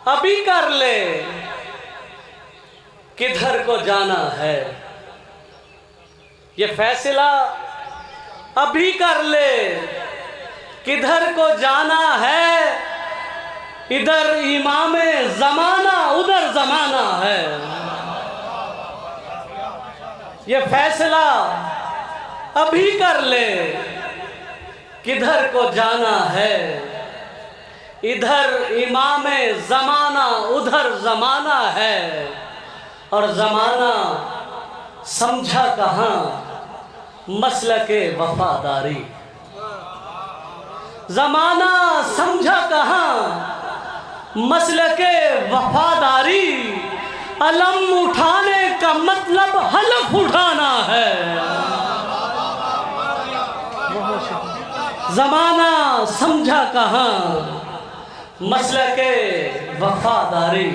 ابھی کر لے کدھر کو جانا ہے، یہ فیصلہ ابھی کر لے کدھر کو جانا ہے، ادھر امام زمانہ ادھر زمانہ ہے، یہ فیصلہ ابھی کر لے کدھر کو جانا ہے، ادھر امام زمانہ ادھر زمانہ ہے، اور زمانہ سمجھا کہاں مسلک وفاداری، زمانہ سمجھا کہاں مسلک وفاداری، علم اٹھانے کا مطلب حلف اٹھانا ہے، زمانہ سمجھا کہاں مسلک وفاداری،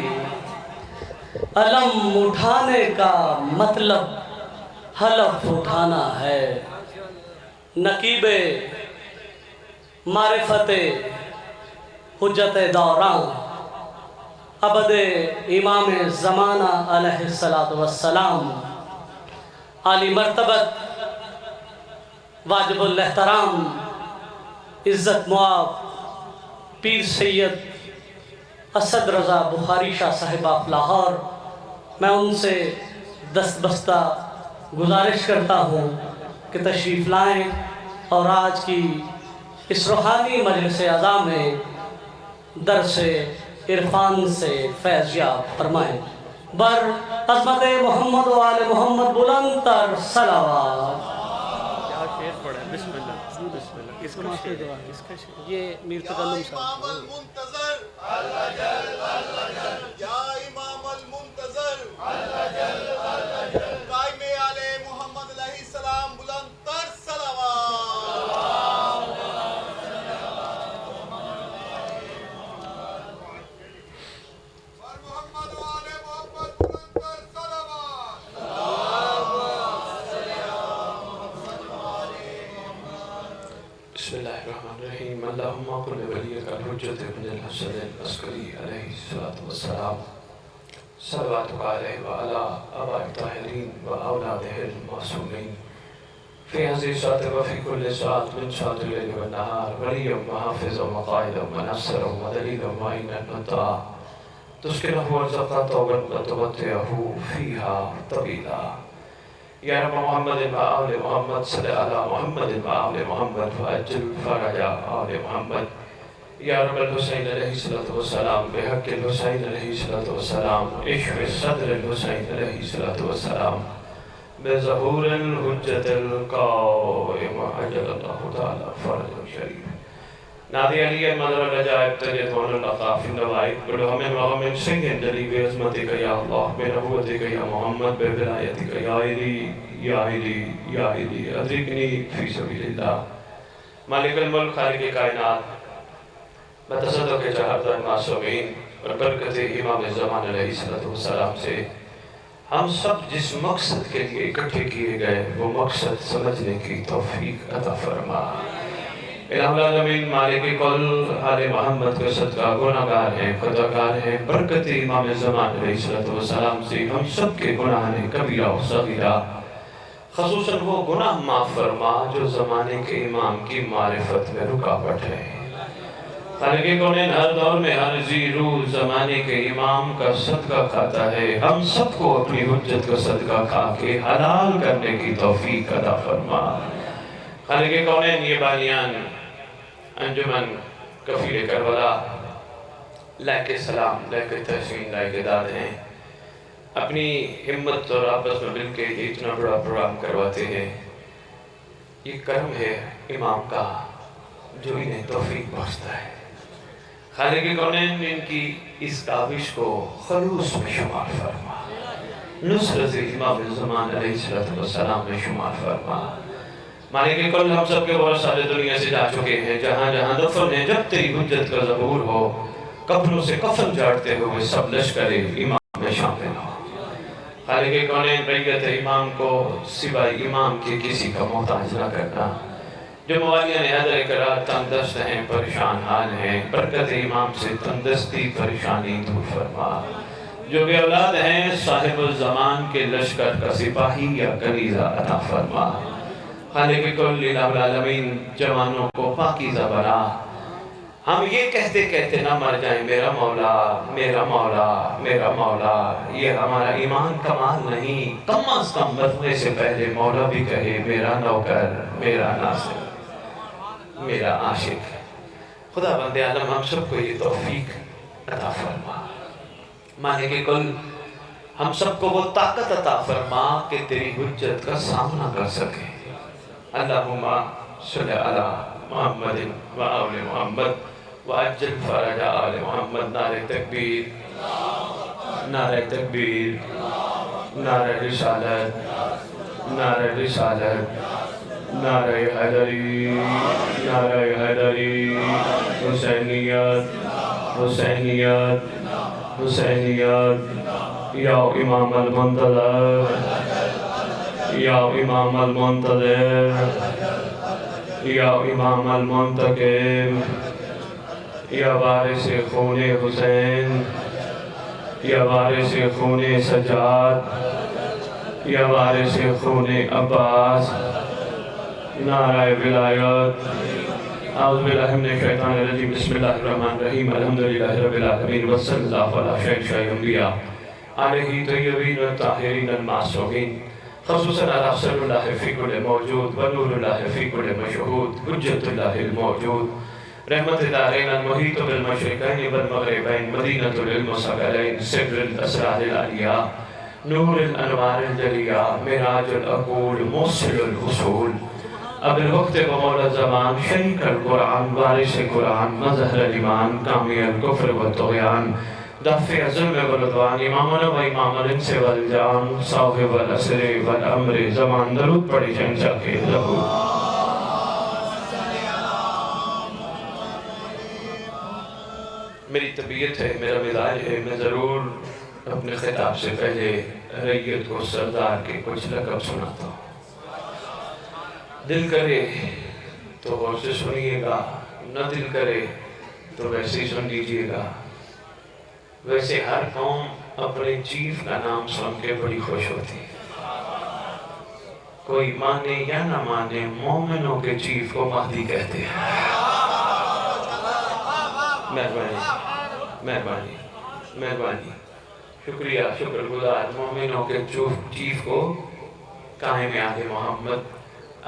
علم اٹھانے کا مطلب حلف اٹھانا ہے، نقیب معرفت حجت دوراں ابد امام زمانہ علیہ السلام، عالی مرتبت واجب الاحترام عزت مآب پیر سید اسد رضا بخاری شاہ صاحب آف لاہور، میں ان سے دست بستہ گزارش کرتا ہوں کہ تشریف لائیں اور آج کی اس روحانی مجلس عزا میں درس عرفان سے فیض یاب فرمائیں، بر عظمت محمد و آل محمد بلند تر صلوات۔ کیا شعر پڑھا ہے؟ بسم اللہ بسم اللہ، کس کا شعر ہے؟ کس کا شعر ہے؟ یہ میر تکلم یا امام صاحب۔ المنتظر اللہ جل اللہ جل، یا امام المنتظر اللہ جل اللہ جل، قائم آل محمد علیہ السلام بلند تر صلوات۔ اور محمد و آل محمد بلند تر صلوات۔ بسم اللہ الرحمن الرحیم، اللہم قل ولیک الحجت ابن الحسن العسکری علیہ السلام، صلواتک علیہ وعلا آباء الطاہرین و اولادہ المعصومین، فی عزیزات و فی کل ساعت من ساعت اللیل والنہار، ولی و حافظ و قائد و نصر و دلیل و معین المنطاع، تسکنہ ورزقہ توبا و تمتعہ فیہا طویلا، یا رب محمد و آل محمد صلی علی محمد و آل محمد وعجل فرج آل محمد، یا رب الحسین علیہ السلام بحق الحسین علیہ السلام، اشف صدر الحسین علیہ السلام، بظہور الحجت القائم عجل اللہ تعالی فرج شریف، نادی علی مدر الرجائب تجد ون اللقاف النوائد برحمن وغمن سنگن جلی بعظمتک یا اللہ، بنبوتک یا محمد، بولایتک یا علی یا علی یا علی، ادرکنی فی سبیل اللہ، مالک الملک خالق کائنات، بتصدق چہردن معصومین اور برکت امام زمان علیہ السلام سے ہم سب جس مقصد کے لیے اکٹھے کیے گئے وہ مقصد سمجھنے کی توفیق عطا فرما۔ الہ العالمین مالک کل آل محمد کا صدقہ گناہگار ہیں، خطاکار ہیں، برکت امام زمان علیہ السلام سے ہم سب کے گناہ نے کبیرہ و صغیرہ، خصوصاً وہ گناہ معاف فرما جو زمانے کے امام کی معرفت میں رکاوٹ ہے۔ خالق کونین ہر دور میں ہر ذی روح زمانے کے امام کا صدقہ کھاتا ہے، ہم سب کو اپنی حجت کا صدقہ کھا کے حلال کرنے کی توفیق عطا فرما۔ خالق کونین یہ بانیان انجمن کفیل کربلا لائق سلام، لائق تحسین، لائق داد ہیں، اپنی ہمت اور آپس میں مل کے یہ اتنا بڑا پروگرام کرواتے ہیں، یہ کرم ہے امام کا جو انہیں توفیق بخشتا ہے۔ خالق کونین ان کی اس کاوش کو خلوص میں شمار فرما، نصرت امام زمان علیہ السلام میں شمار فرما۔ مالک کل ہم سب کے بہت سارے دنیا سے جا چکے ہیں، جہاں جہاں دفن ہیں، جب تیری حجت کا ظہور ہو، کفنوں سے کفن جاڑتے ہوئے سب لشکر امام میں شامل ہو۔ خالق کونین ریت امام کو سوائے امام کے کسی کا محتاج نہ کرنا، جو موالیان حیدر کرات تنگ دست ہیں پریشان حال ہیں، برکت امام سے تندرستی پریشانی دور فرما۔ جو بے اولاد ہیں صاحب الزمان کے لشکر کا سپاہی یا کنیزہ عطا فرما۔ خالق کل الہ العالمین جوانوں کو پاکیزہ بنا۔ ہم یہ کہتے کہتے نہ مر جائیں میرا مولا میرا مولا میرا مولا، یہ ہمارا ایمان کمال نہیں، کم از کم مرنے سے پہلے مولا بھی کہے میرا نوکر میرا ناصر میرا عاشق۔ خدا بند عالم ہم سب کو یہ توفیق عطا فرما۔ مالک کل ہم سب کو وہ طاقت عطا فرما کہ تیری حجت کا سامنا کر سکے۔ اللہم صلی علی محمد و آل محمد وعجل فرج آل محمد۔ نعرہ تکبیر، نعرہ تکبیر، نعرہ رسالت، نعرہ رسالت، نعرہ حیدری، نعرہ حیدری، حسینیت، حسینیت، حسینیت، یا امام المنتظر، یا امام المنتظر، یا امام المنتقم، یا وارث خون حسین، یا وارث خون سجاد، یا وارث خون عباس، نعرہ ولایت۔ اعوذ باللہ من الشیطان الرجیم، بسم اللہ الرحمن الرحیم، الحمدللہ رب العالمین، وصلی اللہ علی شہنشاہ انبیاء علیہ طیبین الطاہرین المعصومین، خصوصاً علی سر اللہ فی کل موجود ونور اللہ فی کل مشہود، حجت اللہ الموجود، رحمت دارین المحیط بالمشرقین والمغربین، مدینۃ العلم ثقلین، سر الاسرار العلیاء، نور الانوار الجلیاء، معراج العقول، موصل الحصول، اب الوقت و مولا الزمان، شریک القرآن، وارث قرآن، مظہر الایمان، کامی الکفر والطغیان، دفع الظلم والعدوان، امامنا و امام الانس والجان، صاحب العصر والامر زمان۔ درود پڑھی شہنشاہ کے لہو۔ میری طبیعت ہے، میرا مزاج ہے، میں ضرور اپنے خطاب سے پہلے ریت کو سردار کے کچھ لقب سناتا ہوں۔ دل کرے تو غور سے سنیے گا، نہ دل کرے تو ویسے ہی سن لیجئے گا۔ ویسے ہر قوم اپنے چیف کا نام سن کے بڑی خوش ہوتی ہے، کوئی مانے یا نہ مانے مومنوں کے چیف کو مہدی کہتے ہیں۔ مہربانی مہربانی مہربانی، شکریہ، شکر گزار مومنوں کے چیف کو قائم آل محمد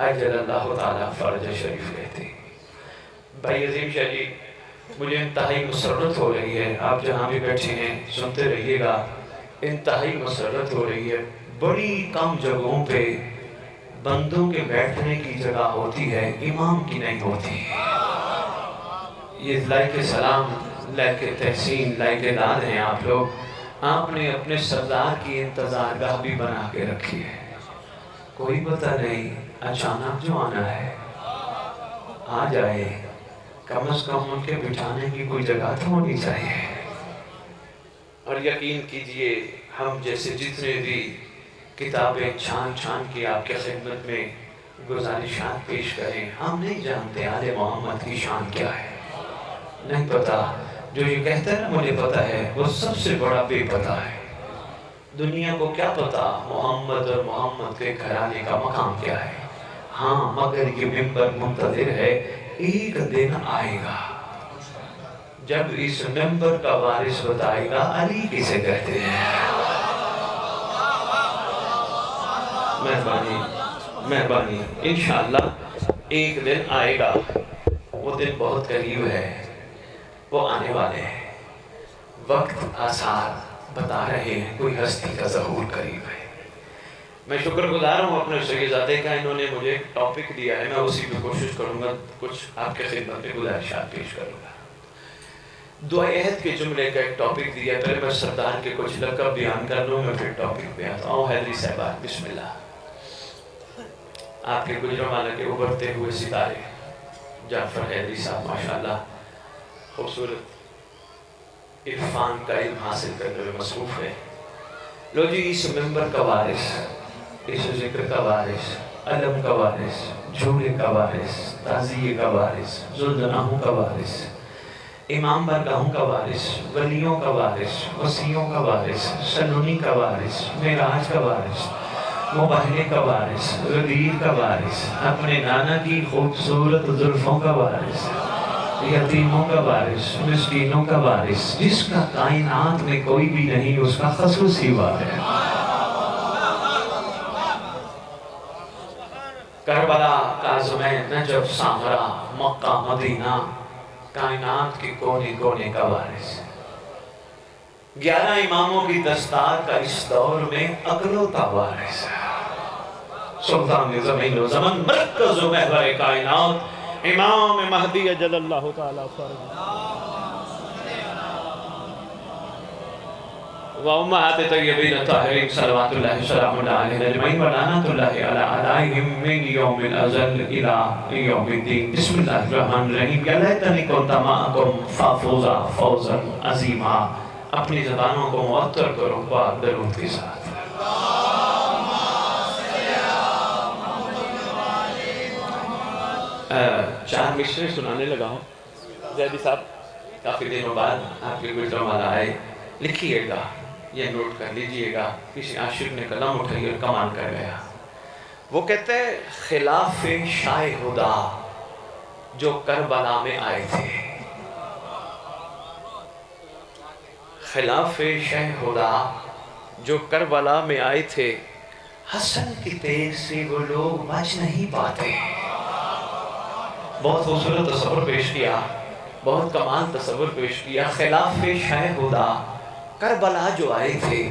عجل اللہ تعالیٰ فرج شریف کہتے ہیں۔ بھائی عظیم شاہ جی، مجھے انتہائی مسرت ہو رہی ہے، آپ جہاں بھی بیٹھے ہیں سنتے رہیے گا، انتہائی مسرت ہو رہی ہے۔ بڑی کم جگہوں پہ بندوں کے بیٹھنے کی جگہ ہوتی ہے، امام کی نہیں ہوتی۔ یہ لائق سلام، لائق تحسین، لائق داد ہیں آپ لوگ۔ آپ نے اپنے سردار کی انتظار گاہ بھی بنا کے رکھی ہے، کوئی پتہ نہیں اچانک جو آنا ہے آ جائے، کم از کم ان کے بٹھانے کی کوئی جگہ تو ہونی چاہیے۔ اور یقین کیجئے ہم جیسے جتنے بھی کتابیں چھان چھان کی آپ کے خدمت میں گزارشات پیش کریں، ہم نہیں جانتے آل محمد کی شان کیا ہے، نہیں پتا۔ جو یہ کہتا ہے نا مجھے پتا ہے، وہ سب سے بڑا بے پتا ہے۔ دنیا کو کیا پتا محمد اور محمد کے گھرانے کا مقام کیا ہے؟ ہاں، مگر یہ ممبر منتظر ہے، ایک دن آئے گا جب اس ممبر کا وارث بتائے گا علی کسے کہتے ہیں۔ مہربانی مہربانی، انشاءاللہ ایک دن آئے گا، وہ دن بہت قریب ہے، وہ آنے والے ہیں۔ وقت آثار بتا رہے ہیں کوئی ہستی کا ظہور قریب ہے۔ میں شکر گزار ہوں اپنے شہزادے کا، انہوں نے مجھے ایک ٹاپک دیا ہے، میں اسی پہ کوشش کروں گا کچھ آپ کے خدمت میں گزارشات پیش کروں گا۔ دعائے عہد کے جملے کا ایک ٹاپک دیا ہے، پہلے میں سردار کے کچھ لقب بیان کر لوں، میں پھر ٹاپک پہ آتا ہوں۔ حیدری صاحبہ بسم اللہ۔ آپ کے گجرانوالہ کے ابھرتے ہوئے ستارے جعفر حیدری صاحب ماشاءاللہ خوبصورت عرفان کا علم حاصل کرنے میں مصروف ہے۔ لو جی، اس ممبر کا وارث، اس ذکر کا وارث علم کا وارث، جھولے کا وارث، تعزیے کا وارث، ذوالجناحوں کا وارث، امام بارگاہوں کا وارث، ولیوں کا وارث، وصیوں کا وارث، سنونی کا وارث، معراج کا وارث، مباہلے کا وارث، غدیر کا وارث، اپنے نانا کی خوبصورت زلفوں کا وارث، یتیموں کا وارث، مسکینوں کا وارث، جس کا کائنات میں کوئی بھی نہیں اس کا خصوصی وارث ہے۔ کربلا، کاظمین، نجف، سامرا، مکہ، مدینہ، کائنات کے کونے کونے کا وارث ہے۔ 11 اماموں کی دستار کا اس دور میں اکلوتا وارث ہے۔ سلطان زمین و زمن، مرکز و محور کائنات، امام مہدی اجل اللہ تعالیٰ فرج وأمهات طيبين الطاهرين صلوات الله وسلامه عليهم أجمعين ولعنة الله عليهم من يوم الأزل إلى يوم الدين بسم الله الرحمن الرحيم يا ليتني كنت معكم فأفوز فوزا عظيما اپنی زبانوں کو معطر کرو پاک درود کے ساتھ۔ چار مشرے سنانے لگا ہوں زیدی صاحب، کافی دنوں بعد آپ کے گجرانوالہ آئے، لکھیے گا، یہ نوٹ کر لیجئے گا، کسی عاشق نے قلم اٹھائی اور کمال کر گیا۔ وہ کہتے ہیں خلاف شاہ خدا جو کربلا میں آئے تھے، خلاف شاہ خدا جو کربلا میں آئے تھے، حسن کی تیر سے وہ لوگ بچ نہیں پاتے۔ بہت خوبصورت تصور پیش کیا، بہت کمال تصور پیش کیا۔ خلاف شاہ خدا کربلا جو آئے تھے،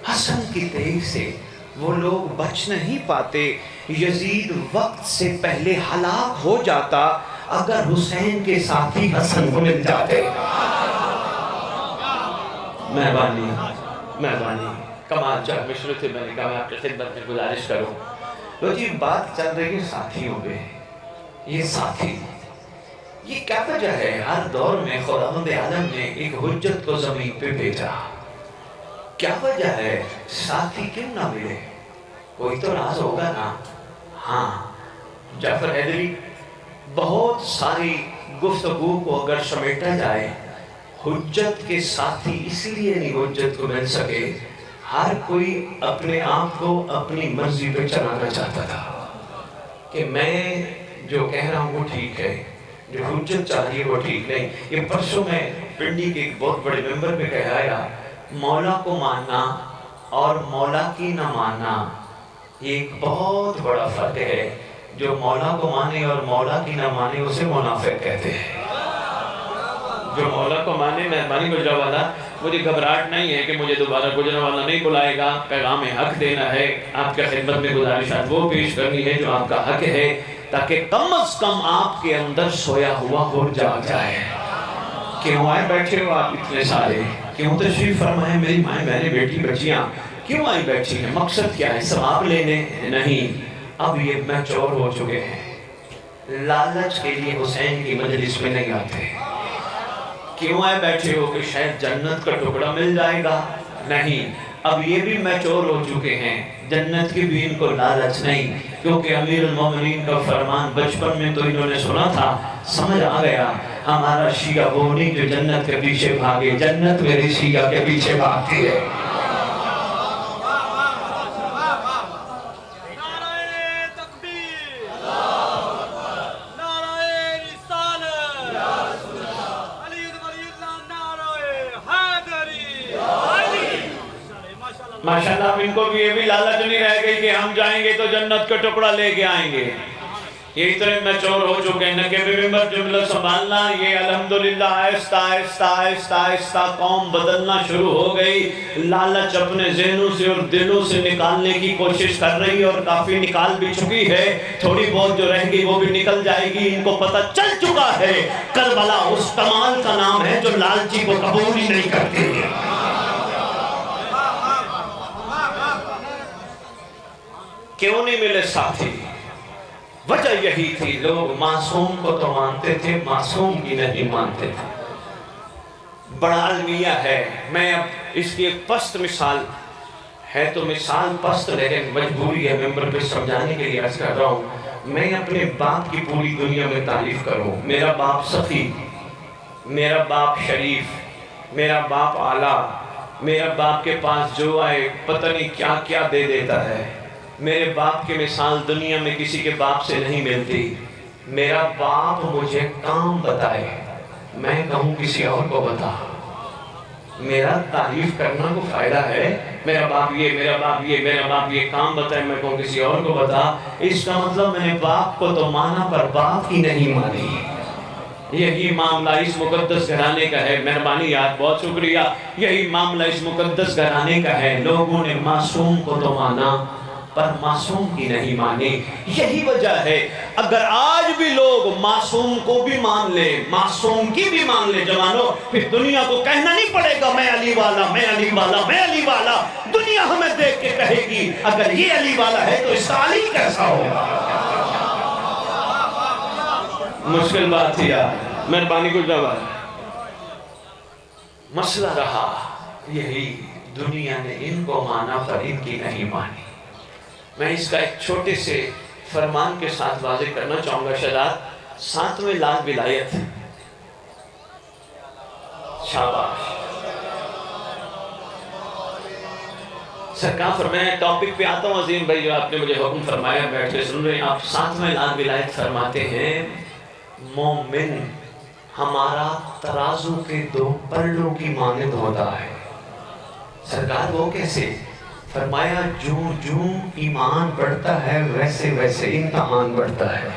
حسن کی تیر سے وہ لوگ بچ نہیں پاتے۔ یزید وقت سے پہلے ہلاک ہو جاتا اگر حسین کے ساتھی حسن کو مل جاتے۔ مہربانی مہربانی، کمال چار مشرے تھے، میں نے کہا میں آپ کی خدمت میں گزارش کروں۔ تو جی بات چل رہی ہے ساتھیوں پہ، یہ ساتھی یہ کیا وجہ ہے؟ ہر دور میں خداوند عالم نے ایک حجت کو زمین پہ بھیجا، کیا وجہ ہے؟ ساتھی کیوں نہ ملے؟ کوئی تو راز ہوگا نا۔ ہاں، جعفر حیدری، بہت ساری گفتگو کو اگر سمیٹا جائے، حجت کے ساتھی اس لیے نہیں حجت کو مل سکے، ہر کوئی اپنے آپ کو اپنی مرضی پہ چلانا چاہتا تھا کہ میں جو کہہ رہا ہوں وہ ٹھیک ہے، جو حجت چاہیے وہ ٹھیک نہیں۔ یہ پرسوں میں پنڈی کے ایک بہت بڑے ممبر میں کہا آیا، مولا کو ماننا اور مولا کی نہ ماننا یہ ایک بہت بڑا فرق ہے۔ جو مولا کو مانے اور مولا کی نہ مانے اسے منافق کہتے ہیں۔ جو مولا کو مانے، مہربانی گجرانوالہ، مجھے گھبراہٹ نہیں ہے کہ مجھے دوبارہ گجرانوالہ نہیں بلائے گا، پیغام حق دینا ہے، آپ کے خدمت میں گزارشات وہ پیش کرنی ہے جو آپ کا حق ہے، تاکہ کم از کم آپ کے اندر سویا ہوا اور جاگ جائے۔ کیوں آئے بیٹھے ہو آپ اتنے سارے؟ کیوں تشریف فرمائے میری مائیں بہنیں بیٹی بچیاں؟ کیوں آئی بیٹھی ہیں؟ مقصد کیا ہے؟ ثواب لینے نہیں، اب یہ میچور ہو چکے ہیں، لالچ کے لیے حسین کی مجلس میں نہیں آتے۔ کیوں آئے بیٹھے ہو کہ شاید جنت کا ٹکڑا مل جائے گا؟ نہیں، اب یہ بھی میچور ہو چکے ہیں، جنت کی بھی ان کو لالچ نہیں، کیونکہ امیر المومنین کا فرمان بچپن میں تو انہوں نے سنا تھا، سمجھ آ گیا ہمارا شیعہ وہ نہیں جو جنت کے پیچھے بھاگے، جنت میری شیعہ کے پیچھے بھاگتی ہے۔ ماشاءاللہ اب ان کو بھی یہ بھی لالچ نہیں رہ گئی کہ ہم جائیں گے تو جنت کا ٹکڑا لے کے آئیں گے۔ یہ اتنے میچور ہو چکے ہیں، نہ کہ ممبر جملہ سنبھالنا، یہ الحمدللہ آہستہ آہستہ آہستہ آہستہ قوم بدلنا شروع ہو گئی۔ لالچ اپنے ذہنوں سے اور دلوں سے نکالنے کی کوشش کر رہی اور کافی نکال بھی چکی ہے، تھوڑی بہت جو رہ گئی وہ بھی نکل جائے گی۔ ان کو پتہ چل چکا ہے کربلا اس کمال کا نام ہے جو لالچی کو قبول ہی نہیں کرتی ہے۔ کیوں نہیں ملے ساتھی؟ وجہ یہی تھی، لوگ معصوم کو تو مانتے تھے، معصوم کی نہیں مانتے تھے۔ بڑا المیہ ہے، میں اب اس کی ایک پست مثال ہے تو مثال پست لیکن مجبوری ہے ممبر پہ سمجھانے کے لیے عرض کر رہا ہوں. میں اپنے باپ کی پوری دنیا میں تعریف کروں. میرا باپ سخی، میرا باپ شریف، میرا باپ اعلیٰ، میرا باپ کے پاس جو آئے پتہ نہیں کیا کیا دے دیتا ہے. میرے باپ کے مثال دنیا میں کسی کے باپ سے نہیں ملتی. میرا باپ مجھے کام بتائے، میں کہوں کسی اور کو بتا. میرا تعریف کرنا کو فائدہ ہے. میرا باپ یہ، میرا باپ یہ، میرا باپ یہ کام بتائے، میں کہوں کسی اور کو بتا. اس کا مطلب میں نے باپ کو تو مانا پر باپ کی نہیں مانی. یہی معاملہ اس مقدس گھرانے کا ہے. مہربانی یار، بہت شکریہ. یہی معاملہ اس مقدس گھرانے کا ہے. لوگوں نے معصوم کو تو مانا پر معصوم کی نہیں مانی. یہی وجہ ہے اگر آج بھی لوگ معصوم کو بھی مان لے، معصوم کی بھی مان لے جوانوں، پھر دنیا کو کہنا نہیں پڑے گا میں علی والا، میں علی والا، میں علی والا. دنیا ہمیں دیکھ کے کہے گی اگر یہ علی والا ہے تو اس کا علی کیسا ہوگا. مشکل بات تھی یار، مہربانی کچھ جواب. مسئلہ رہا یہی، دنیا نے ان کو مانا پر ان کی نہیں مانی. میں اس کا ایک چھوٹے سے فرمان کے ساتھ واضح کرنا چاہوں گا. شہزاد 7ویں لاکھ ولایت. شاباش. سرکار فرمائے ٹاپک پہ آتا ہوں. عظیم بھائی جو آپ نے مجھے حکم فرمایا بیٹھ کے سن رہے ہیں آپ. 7ویں لاکھ ولایت فرماتے ہیں مومن ہمارا ترازو کے 2 پلوں کی مانند ہوتا ہے. سرکار وہ کیسے؟ فرمایا جو ایمان بڑھتا ہے ویسے ویسے امتحان بڑھتا ہے.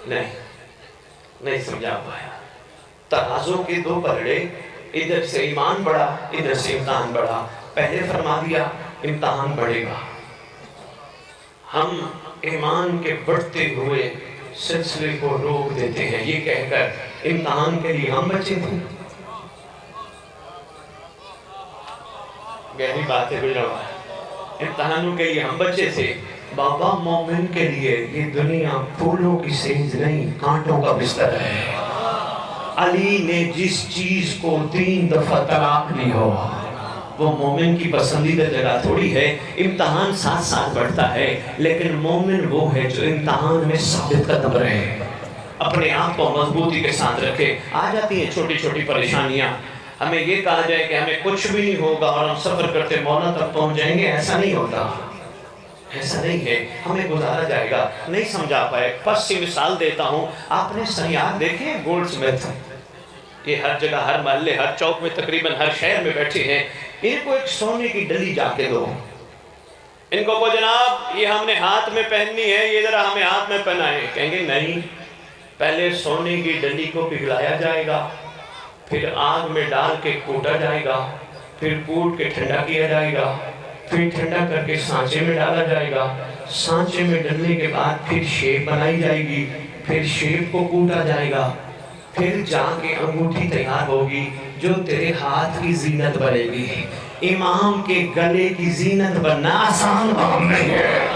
نہیں سمجھا پایا. ترازو کے 2 پلڑے، ادھر سے ایمان بڑھا ادھر سے امتحان بڑھا. پہلے فرما دیا امتحان بڑھے گا. ہم ایمان کے بڑھتے ہوئے سلسلے کو روک دیتے ہیں یہ کہہ کر امتحان کے لیے ہم بچے تھے. گہری بات ہے گزرا ہوا ہے. امتحانوں کے لیے ہم بچے تھے. بابا مومن کے لیے یہ دنیا پھولوں کی سیج نہیں کانٹوں کا بستر ہے. علی نے جس چیز کو 3 دفعہ طلاق لی ہو وہ مومن کی پسندیدہ جگہ تھوڑی ہے. امتحان ساتھ ساتھ بڑھتا ہے لیکن مومن وہ ہے جو امتحان میں ثابت قدم رہے، اپنے آپ کو مضبوطی کے ساتھ رکھے. آ جاتی ہیں چھوٹی چھوٹی پریشانیاں. ہمیں یہ کہا جائے کہ ہمیں کچھ بھی نہیں ہوگا اور ہم سفر کرتے مولا تک پہنچ جائیں گے، ایسا نہیں ہوتا. ایسا نہیں ہے. ہمیں گزارا جائے گا. نہیں سمجھا پائے. پس سی مثال دیتا ہوں. آپ نے سیاح دیکھے گولڈ سمتھ؟ یہ ہر جگہ، ہر محلے، ہر چوک میں، تقریباً ہر شہر میں بیٹھے ہیں. ان کو ایک سونے کی ڈلی جا کے دو. ان کو جناب یہ ہم نے ہاتھ میں پہننی ہے، یہ ذرا ہمیں ہاتھ میں پہنائیں. کہیں گے نہیں، پہلے سونے کی ڈلی کو پگھلایا جائے گا، پھر آگ میں ڈال کے کوٹا جائے گا، پھر کوٹ کے ٹھنڈا کیا جائے گا، پھر ٹھنڈا کر کے سانچے میں ڈالا جائے گا. سانچے میں ڈلنے کے بعد پھر شیپ بنائی جائے گی، پھر شیپ کو کوٹا جائے گا، پھر جا کے انگوٹھی تیار ہوگی جو تیرے ہاتھ کی زینت بنے گی. امام کے گلے کی زینت بننا آسان کام نہیں ہے.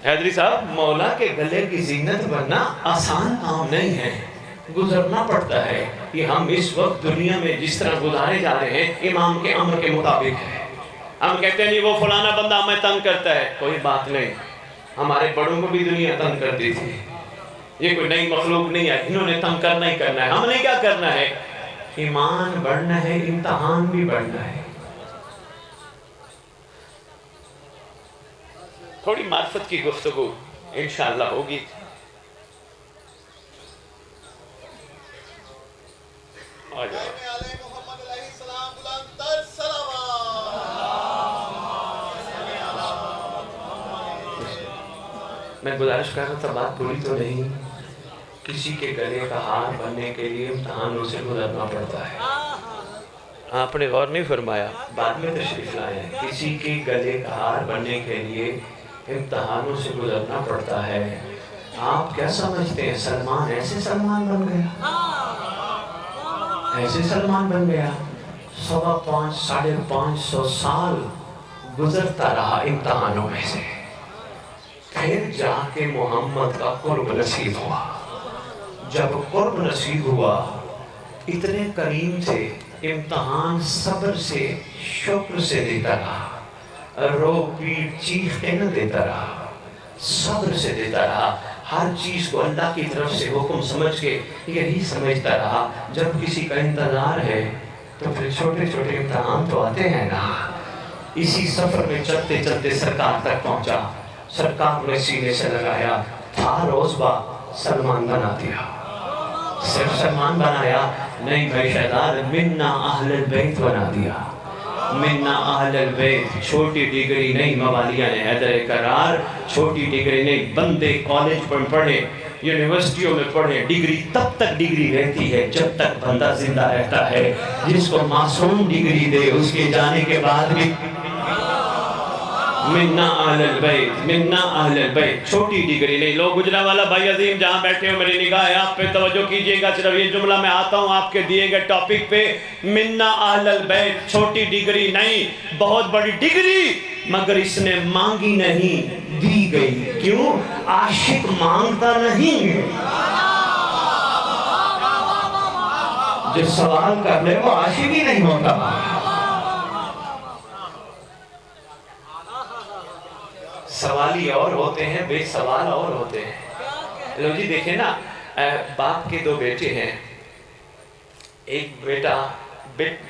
حیدری صاحب، مولا کے گلے کی زینت بننا آسان کام نہیں ہے، گزرنا پڑتا ہے. یہ ہم اس وقت دنیا میں جس طرح گزارے جا رہے ہیں امام کے امر کے مطابق ہے. ہم کہتے ہیں نہیں وہ فلانا بندہ ہمیں تنگ کرتا ہے. کوئی بات نہیں، ہمارے بڑوں کو بھی دنیا تنگ کرتی تھی. یہ کوئی نئی مخلوق نہیں ہے. انہوں نے تنگ کرنا ہی کرنا ہے. ہم نے کیا کرنا ہے؟ ایمان بڑھنا ہے، امتحان بھی بڑھنا ہے. تھوڑی معرفت کی گفتگو انشاءاللہ ہوگی. میں گزارش کر رہا تھا، بات پوری تو نہیں. کسی کے گلے کا ہار بننے کے لیے امتحانوں سے گزرنا پڑتا ہے. آپ نے غور نہیں فرمایا، بعد میں تشریف لائے. کسی کے گلے کا ہار بننے کے لیے امتحانوں سے گزرنا پڑتا ہے. آپ کیا سمجھتے ہیں سلمان ایسے سلمان بن گیا؟ ایسے سلمان بن گیا؟ 5.25 ساڑھے 500 سال گزرتا رہا امتحانوں میں سے، پھر جا کے محمد کا قرب نصیب ہوا. جب قرب نصیب ہوا اتنے کریم تھے، امتحان صبر سے شکر سے دیتا رہا، رو پیٹ چیخ کے نہ دیتا رہا، صبر سے دیتا رہا، ہر چیز کو اللہ کی طرف سے حکم سمجھ کے یہی سمجھتا رہا۔ جب کسی کا انتظار ہے تو پھر چھوٹے چھوٹے امتحان تو آتے ہیں نا۔ اسی سفر میں چلتے چلتے سرکار تک پہنچا، سرکار نے سینے سے لگایا، تھا روزبہ سلمان بنا دیا۔ صرف سلمان بنایا نہیں بھائی شہزاد، منا اہل البیت بنا دیا، منا اہل البیت۔ چھوٹی ڈگری نہیں، موالیہ نے حیدر کرار، چھوٹی ڈگری نہیں، بندے کالج پر پڑھے، یونیورسٹیوں میں پڑھے، ڈگری تب تک ڈگری رہتی ہے جب تک بندہ زندہ رہتا ہے۔ جس کو معصوم ڈگری دے اس کے جانے کے بعد بھی منا اہل البیت، منا اہل البیت، چھوٹی ڈگری نہیں۔ لوگ گجرانوالہ بھائی عظیم جہاں بیٹھے ہو، میری نگاہ ہے آپ پہ، توجہ کیجئے گا، صرف یہ جملہ میں آتا ہوں آپ کے دیے گئے ٹاپک پہ، منا اہل البیت، چھوٹی ڈگری نہیں، بہت بڑی ڈگری، مگر اس نے مانگی نہیں، دی گئی۔ کیوں؟ عاشق مانگتا نہیں، جو سوال کر لے وہ عاشق ہی نہیں ہوتا۔ سوالی اور ہوتے ہیں، بے سوال اور ہوتے ہیں۔ لوگ جی دیکھیں نا، باپ کے دو بیٹے ہیں، ایک بیٹا،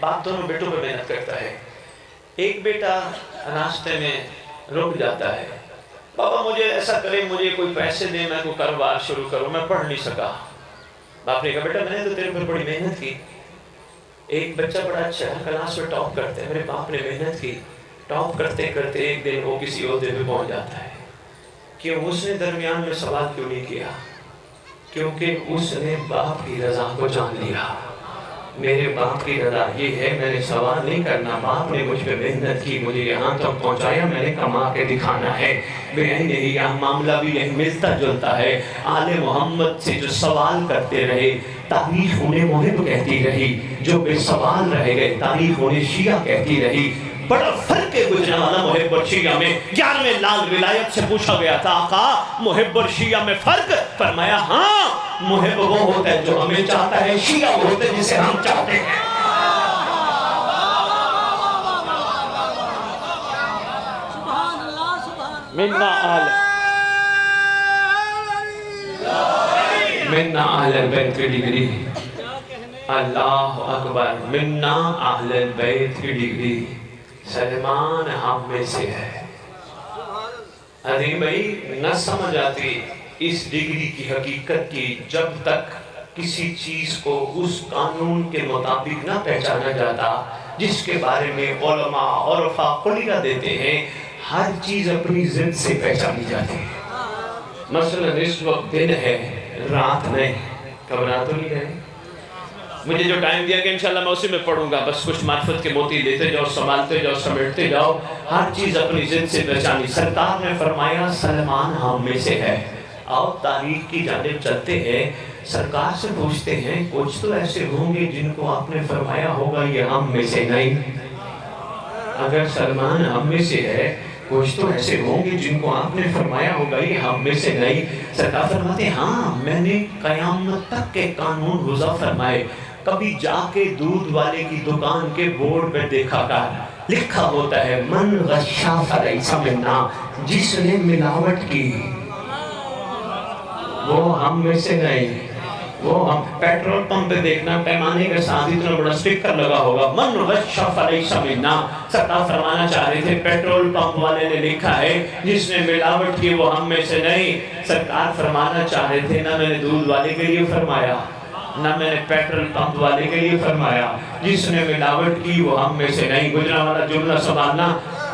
باپ دونوں بیٹوں پہ محنت کرتا ہے، ایک بیٹا راستے میں رک جاتا ہے، بابا مجھے ایسا کرے، مجھے کوئی پیسے دے، میں کوئی کاروبار شروع کروں، میں پڑھ نہیں سکا۔ باپ نے کہا بیٹا میں نے تو تیرے پر بڑی محنت کی، ایک بچہ بڑا اچھا کلاس میں ٹاپ کرتا ہے، میرے باپ نے محنت کی، ٹاپ کرتے کرتے ایک دن وہ کسی عہدے پہ پہنچ جاتا ہے۔ کیوں؟ اس نے درمیان میں سوال کیوں نہیں کیا؟ کیونکہ اس نے باپ کی رضا کو جان لیا۔ میرے باپ کی رضا یہ ہے، میں نے سوال نہیں کرنا، باپ نے مجھ پہ محنت کی، مجھے یہاں تک پہنچایا، میں نے کما کے دکھانا ہے۔ یہی یہاں معاملہ بھی یہی ملتا جلتا ہے۔ آل محمد سے جو سوال کرتے رہے تاریخ انہیں محب کہتی رہی، جو بے سوال رہ گئے تاریخ انہیں شیعہ کہتی رہی۔ بڑا فرق ہے گجرانوالہ محب اور شیعہ میں۔ 11ویں لال ولایت سے پوچھا گیا تھا آقا محب اور شیعہ میں فرق؟ فرمایا ہاں، محب وہ ہوتا ہے جو ہمیں چاہتا ہے، شیعہ وہ ہوتا ہے جسے ہم چاہتے ہیں۔ منا اہل البیت کی ڈگری، اللہ اکبر، منا اہل البیت کی ڈگری سلمان ہم میں سے ہے۔ عظیم بھائی نہ سمجھ آتی اس ڈگری کی حقیقت کی جب تک کسی چیز کو اس قانون کے مطابق نہ پہچانا جاتا جس کے بارے میں علماء عرفاء قلیہ دیتے ہیں۔ ہر چیز اپنی ضد سے پہچانی جاتی ہے۔ مثلا اس وقت دن ہے، رات نہیں، گھبرا تو نہیں رہے؟ مجھے جو ٹائم دیا گیا انشاءاللہ میں اسی میں پڑھوں گا، بس کچھ معرفت کے موتی لیتے جاؤ، سنبھالتے جاؤ، سمیٹتے جاؤ، ہر چیز اپنی ضد سے پہچانی۔ سرکار نے فرمایا سلمان ہم میں سے ہے۔ آؤ تاریخ کی جانب چلتے ہیں، سرکار سے پوچھتے ہیں کچھ تو ایسے ہوں گے جن کو آپ نے فرمایا ہوگا یہ ہم میں سے نہیں۔ اگر سلمان ہم میں سے ہے، کچھ تو ایسے ہوں گے جن کو آپ نے فرمایا ہوگا یہ ہم میں سے نہیں۔ سرکار فرماتے ہاں، میں نے قیامت تک کے قانون وضع فرمائے۔ کبھی جا کے دودھ والے کی دکان کے بورڈ پہ دیکھا کر لکھا ہوتا ہے من غشا فلیس منا، جس نے ملاوٹ کی وہ ہم میں سے نہیں۔ وہ ہم پیٹرول پمپ پہ دیکھنا پیمانے کے ساتھ اتنا بڑا سٹیکر لگا ہوگا من غشا فلیس منا۔ سرکار فرمانا چاہ رہے تھے پیٹرول پمپ والے نے لکھا ہے جس نے ملاوٹ کی وہ ہم میں سے نہیں۔ سرکار فرمانا چاہ رہے تھے نہ میں نے دودھ والے کے لیے فرمایا نہ میں نے پیٹرول پمپ والے کے لیے فرمایا، جس نے ملاوٹ کی وہ ہم میں سے نہیں۔ گجرانوالہ جملہ سنبھالنا،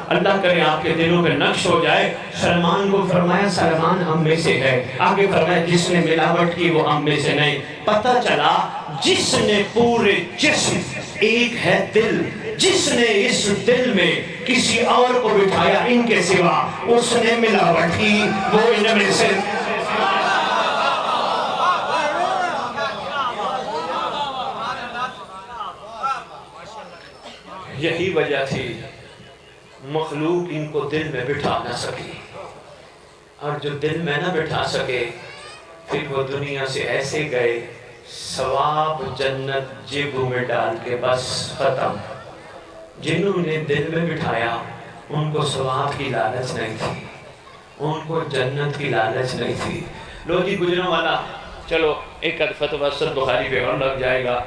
اللہ کرے آپ کے دلوں پہ نقش ہو جائے۔ سلمان کو فرمایا سلمان ہم میں سے ہے، آگے فرمایا جس نے ملاوٹ کی وہ ہم میں سے نہیں۔ پتہ چلا جس نے پورے جسم، ایک ہے دل، جس نے اس دل میں کسی اور کو بٹھایا ان کے سوا اس نے ملاوٹ کی، وہ ان میں سے۔ یہی وجہ تھی مخلوق ان کو دل میں بٹھا نہ سکی، اور جو دل میں نہ بٹھا سکے پھر وہ دنیا سے ایسے گئے، ثواب جنت جیبوں میں ڈال کے بس ختم۔ جنہوں نے دل میں بٹھایا ان کو ثواب کی لالچ نہیں تھی، ان کو جنت کی لالچ نہیں تھی۔ لو جی گجروں والا، چلو ایک فتویٰ صد بخاری پہ اور لگ جائے گا۔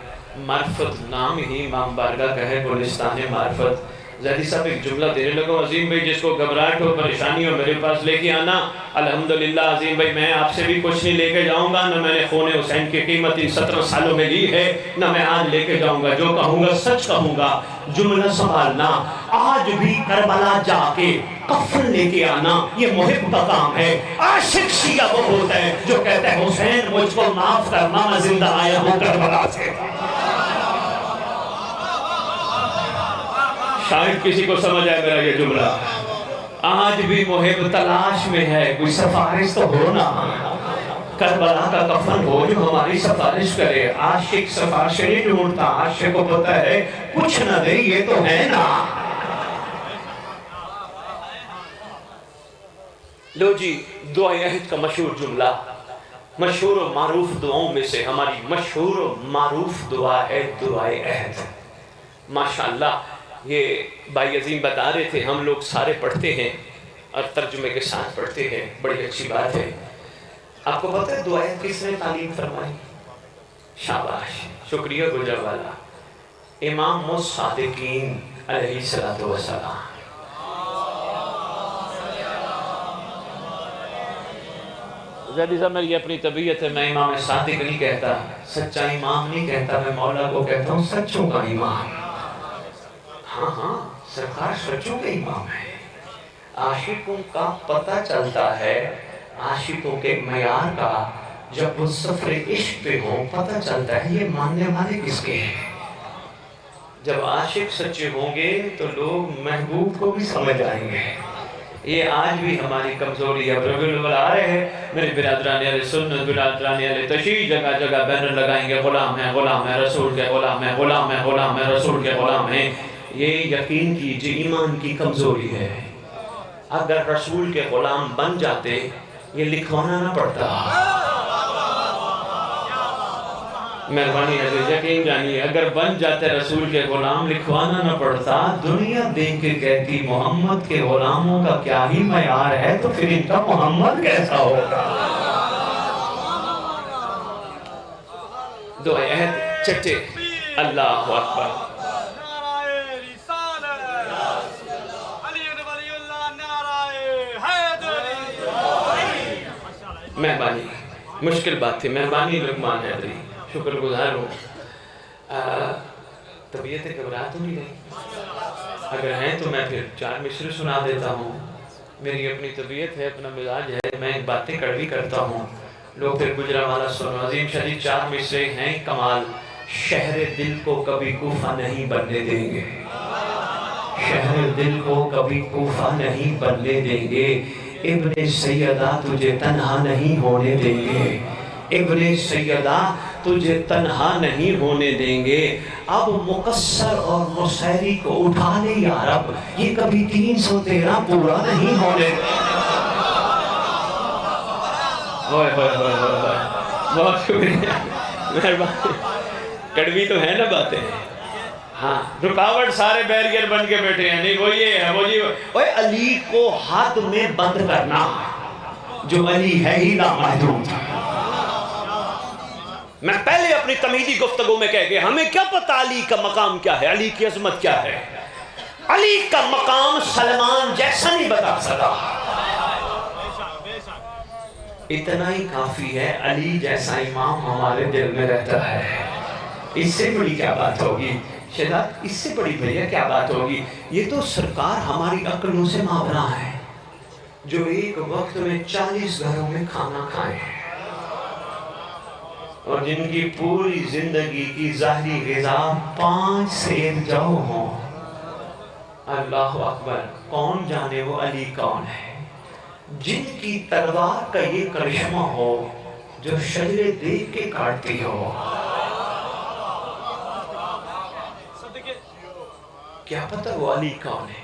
معرفت نام ہی امام بارگاہ کا ہے، گلستان معرفت۔ زیدی صاحب ایک جملہ دینے لگا، عظیم بھائی جس کو گھبراہٹ ہو پریشانی ہو میرے پاس لے کے آنا۔ الحمدللہ عظیم بھائی میں آپ سے بھی کچھ نہیں لے کے جاؤں گا، نہ میں نے خون حسین کی قیمت ان 17 سالوں میں لی ہے، نہ میں آج لے کے جاؤں گا۔ جو کہوں گا سچ کہوں گا، جملہ سنبھالنا۔ آج بھی کربلا جا کے کفن لے کے آنا یہ محب کا کام ہے۔ عاشق شیعہ وہ ہوتا ہے جو کہتا ہے حسین مجھ کو معاف کرنا، میں زندہ آیا ہوں کربلا سے۔ شاید کسی کو سمجھ آئے میرا یہ جملہ۔ آج بھی محب تلاش میں ہے، کوئی سفارش تو ہو نا، کربلا کا کفن ہو جو ہماری سفارش کرے۔ عاشق سفارش نہیں ڈھونڈتا، عاشق کو پتہ ہے کچھ نہ دے یہ تو ہے نا۔ لو جی دعائے عہد کا مشہور جملہ، مشہور و معروف دعاؤں میں سے ہماری مشہور و معروف دعا ہے دعائے عہد۔ ماشاءاللہ یہ بھائی عظیم بتا رہے تھے، ہم لوگ سارے پڑھتے ہیں اور ترجمے کے ساتھ پڑھتے ہیں، بڑی اچھی بات ہے۔ آپ کو پتہ ہے دعائے عہد کس نے تعلیم فرمائی؟ شاباش، شکریہ گجر والا، امام الصادقین علیہ السلام۔ زیدی صاحب میری اپنی طبیعت ہے، میں امام صادق نہیں کہتا، سچا امام نہیں کہتا، میں مولا کو کہتا ہوں سچوں کا امام۔ ہاں ہاں سرکار سچوں کا امام ہے۔ عاشقوں کا پتہ چلتا ہے، عاشقوں کے معیار کا جب وہ سفر عشق پہ ہوں پتہ چلتا ہے یہ ماننے والے کس کے ہیں۔ جب عاشق سچے ہوں گے تو لوگ محبوب کو بھی سمجھ آئیں گے۔ یہ آج بھی ہماری کمزوری ہے۔ ربیع الاول آ رہے ہیں، میرے برادران اہل سنت، برادران اہل تشیع جگہ جگہ بینر لگائیں گے، غلام ہے رسول کے غلام ہے، غلام ہے رسول کے غلام ہیں۔ یہ یقین کیجئے ایمان کی کمزوری ہے۔ اگر رسول کے غلام بن جاتے یہ لکھوانا نہ پڑتا۔ مہربانی ہے یقین جانیے، اگر بن جاتے رسول کے غلام لکھوانا نہ پڑتا۔ دنیا دیکھ کے کہتی محمد کے غلاموں کا کیا ہی معیار ہے، تو پھر ان کا محمد کیسا ہوگا۔ دعائے عہد چچے، اللہ اکبر۔ مہربانی، مشکل بات تھی، مہربانی لقمان حیدری، شکر گزار ہوں۔ طبیعت گھبرا تو نہیں رہی؟ اگر ہیں تو میں پھر 4 مصرے سنا دیتا ہوں۔ میری اپنی طبیعت ہے، اپنا مزاج ہے، میں باتیں کڑوی کرتا ہوں، لوگ پھر گجرا والا سنو۔ عظیم شریف 4 مصرے ہیں کمال۔ شہر دل کو کبھی کوفہ نہیں بننے دیں گے، شہر دل کو کبھی کوفہ نہیں بننے دیں گے، ابن سیدہ تجھے تنہا نہیں ہونے دیں گے، ابن سیدہ تجھے تنہا نہیں ہونے دیں گے۔ اب مقصر اور مسیری کو اٹھا لے یا رب، یہ کبھی 313 پورا نہیں ہونے دیں گے۔ بہت شکریہ، مہربانی۔ کڑوی تو ہے نا باتیں، ہاں رکاوٹ سارے بیریئر بن کے بیٹھے ہیں، نہیں وہ یہ ہے وہ جی اوے علی کو حد میں بند کرنا، جو علی ہے ہی لامحدود۔ میں پہلے اپنی تمہیدی گفتگو میں کہہ گیا ہمیں کیا پتہ علی کا مقام کیا ہے، علی کی عظمت کیا ہے۔ علی کا مقام سلمان جیسا نہیں بتا سکا، اتنا ہی کافی ہے علی جیسا امام ہمارے دل میں رہتا ہے۔ اس سے بڑی کیا بات ہوگی شہزاد، اس سے بڑی بھیا کیا بات ہوگی۔ یہ تو سرکار ہماری عقلوں سے ماورا ہے، جو ایک وقت میں 40 گھروں میں کھانا کھائے ہیں اور جن کی پوری زندگی کی ظاہری غذا 5 سیر جو ہوں۔ اللہ اکبر، کون جانے وہ علی کون ہے، جن کی تلوار کا یہ کرشمہ ہو جو شجرے دیکھ کے کاٹتی ہو۔ کیا پتہ وہ علی کون ہے،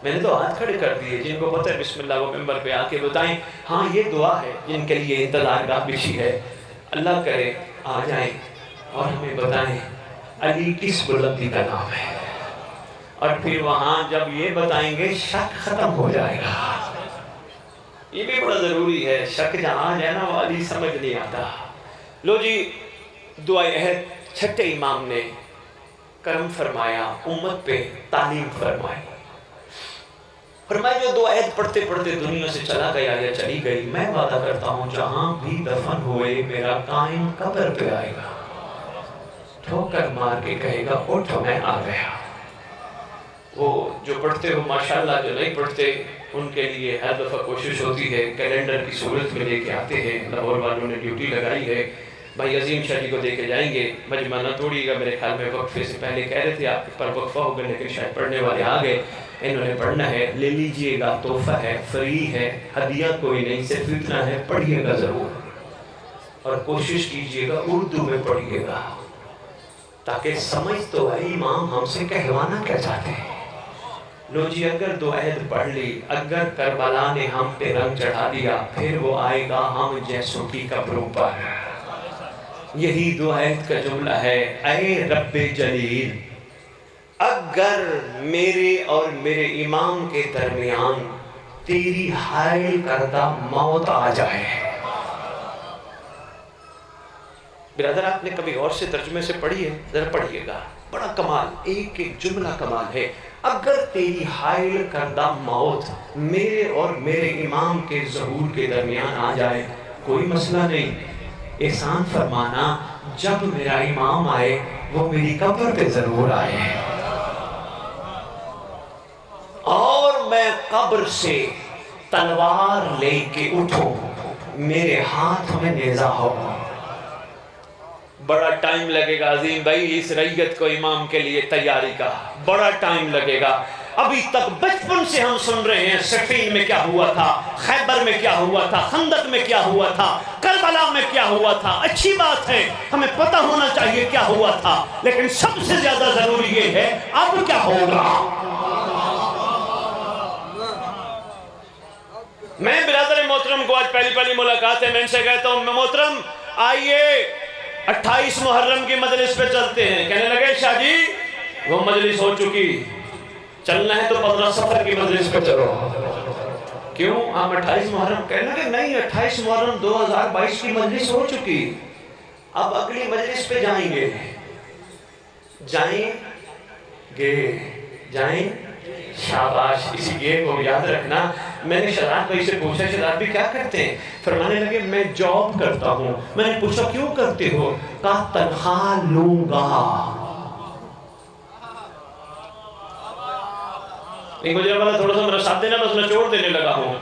میں نے تو ہاتھ کھڑے کر دیے، جن کو پتہ ہے بسم اللہ وہ ممبر پہ آ کے بتائیں ہاں یہ دعا ہے، جن کے لیے انتظار گاہ بچھی ہے، اللہ کرے آ جائیں اور ہمیں بتائیں علی کس بلندی کا نام ہے، اور پھر وہاں جب یہ بتائیں گے شک ختم ہو جائے گا۔ یہ بھی بڑا ضروری ہے، شک جہاں ہے نا وہ علی سمجھ نہیں آتا۔ لو جی دعائے عہد چھٹے امام نے کرم فرمایا، امت پہ تعلیم فرمائی، فرمایا جو دعائے عہد پڑھتے پڑھتے دنیا سے چلا گیا یا چلی گئی، میں وعدہ کرتا ہوں جہاں بھی دفن ہوئے میرا قائم قبر پہ آئے گا، ٹھوکر مار کے کہے گا اٹھ میں آ گیا۔ وہ جو پڑھتے ہو ماشاءاللہ، جو نہیں پڑھتے ان کے لیے ہر دفعہ کوشش ہوتی ہے، کیلنڈر کی صورت میں لے کے آتے ہیں، لاہور والوں نے ڈیوٹی لگائی ہے، بھائی عظیم شاہ جی کو دے کے جائیں گے، مجمع نہ توڑیے گا، میرے خیال میں وقفے سے پہلے کہہ رہے تھے آپ پر وقفہ ہوگا لیکن شاید پڑھنے والے آ گئے، انہوں نے پڑھنا ہے، لے لیجئے گا، تحفہ ہے، فری ہے، ہدیہ کوئی نہیں، صرف اتنا ہے پڑھیے گا ضرور، اور کوشش کیجئے گا اردو میں پڑھیے گا، تاکہ سمجھ تو ہے امام ہم سے کہوانا کیا چاہتے ہیں۔ لو جی اگر دو عہد پڑھ لی، اگر کربلا نے ہم پہ رنگ چڑھا دیا، پھر وہ آئے گا ہم جیسوں کی قبروں پر۔ یہی دو عہد کا جملہ ہے، اے رب جلیل اگر میرے اور میرے امام کے درمیان تیری حائل کردہ موت آ جائے۔ برادر آپ نے کبھی غور سے ترجمے سے پڑھی ہے؟ ذرا پڑھیے گا، بڑا کمال، ایک ایک جملہ کمال ہے۔ اگر تیری حائل کردہ موت میرے اور میرے امام کے ظہور کے درمیان آ جائے، کوئی مسئلہ نہیں، احسان فرمانا جب میرا امام آئے وہ میری قبر پہ ضرور آئے، اور میں قبر سے تلوار لے کے اٹھوں، میرے ہاتھ میں نیزہ ہو۔ بڑا ٹائم لگے گا عظیم بھائی اس ریت کو امام کے لیے تیاری کا، بڑا ٹائم لگے گا۔ ابھی تک بچپن سے ہم سن رہے ہیں صفین میں کیا ہوا تھا، خیبر میں کیا ہوا تھا، خندق میں کیا ہوا تھا، کربلا میں کیا ہوا تھا، اچھی بات ہے ہمیں پتہ ہونا چاہیے کیا ہوا تھا، لیکن سب سے زیادہ ضروری یہ ہے اب کیا ہوگا۔ میں برادر محترم کو آج پہلی ملاقات ہے، میں ان سے کہتا ہوں محترم آئیے 28 محرم کی مجلس پہ چلتے ہیں، کہنے لگے شاہ جی وہ مجلس ہو چکی، چلنا ہے تو 15 صفر کی مجلس پہ چلو۔ کیوں ہم 28 محرم، کہنے لگے نہیں 28 محرم 2022 کی مجلس ہو چکی، اب اگلی مجلس پہ جائیں گے، جائیں شاباش، اسی گے کو یاد رکھنا۔ میں نے شہزاد بھائی سے پوچھا شہزاد بھی کیا کرتے ہیں، فرمانے لگے میں جاب کرتا ہوں۔ میں نے پوچھا کیوں کرتے ہو، کہا تنخواہ لوں گا۔ نہیں گجرا والا تھوڑا سا میرا ساتھ دینا، بس میں چوڑ دینے لگا ہوں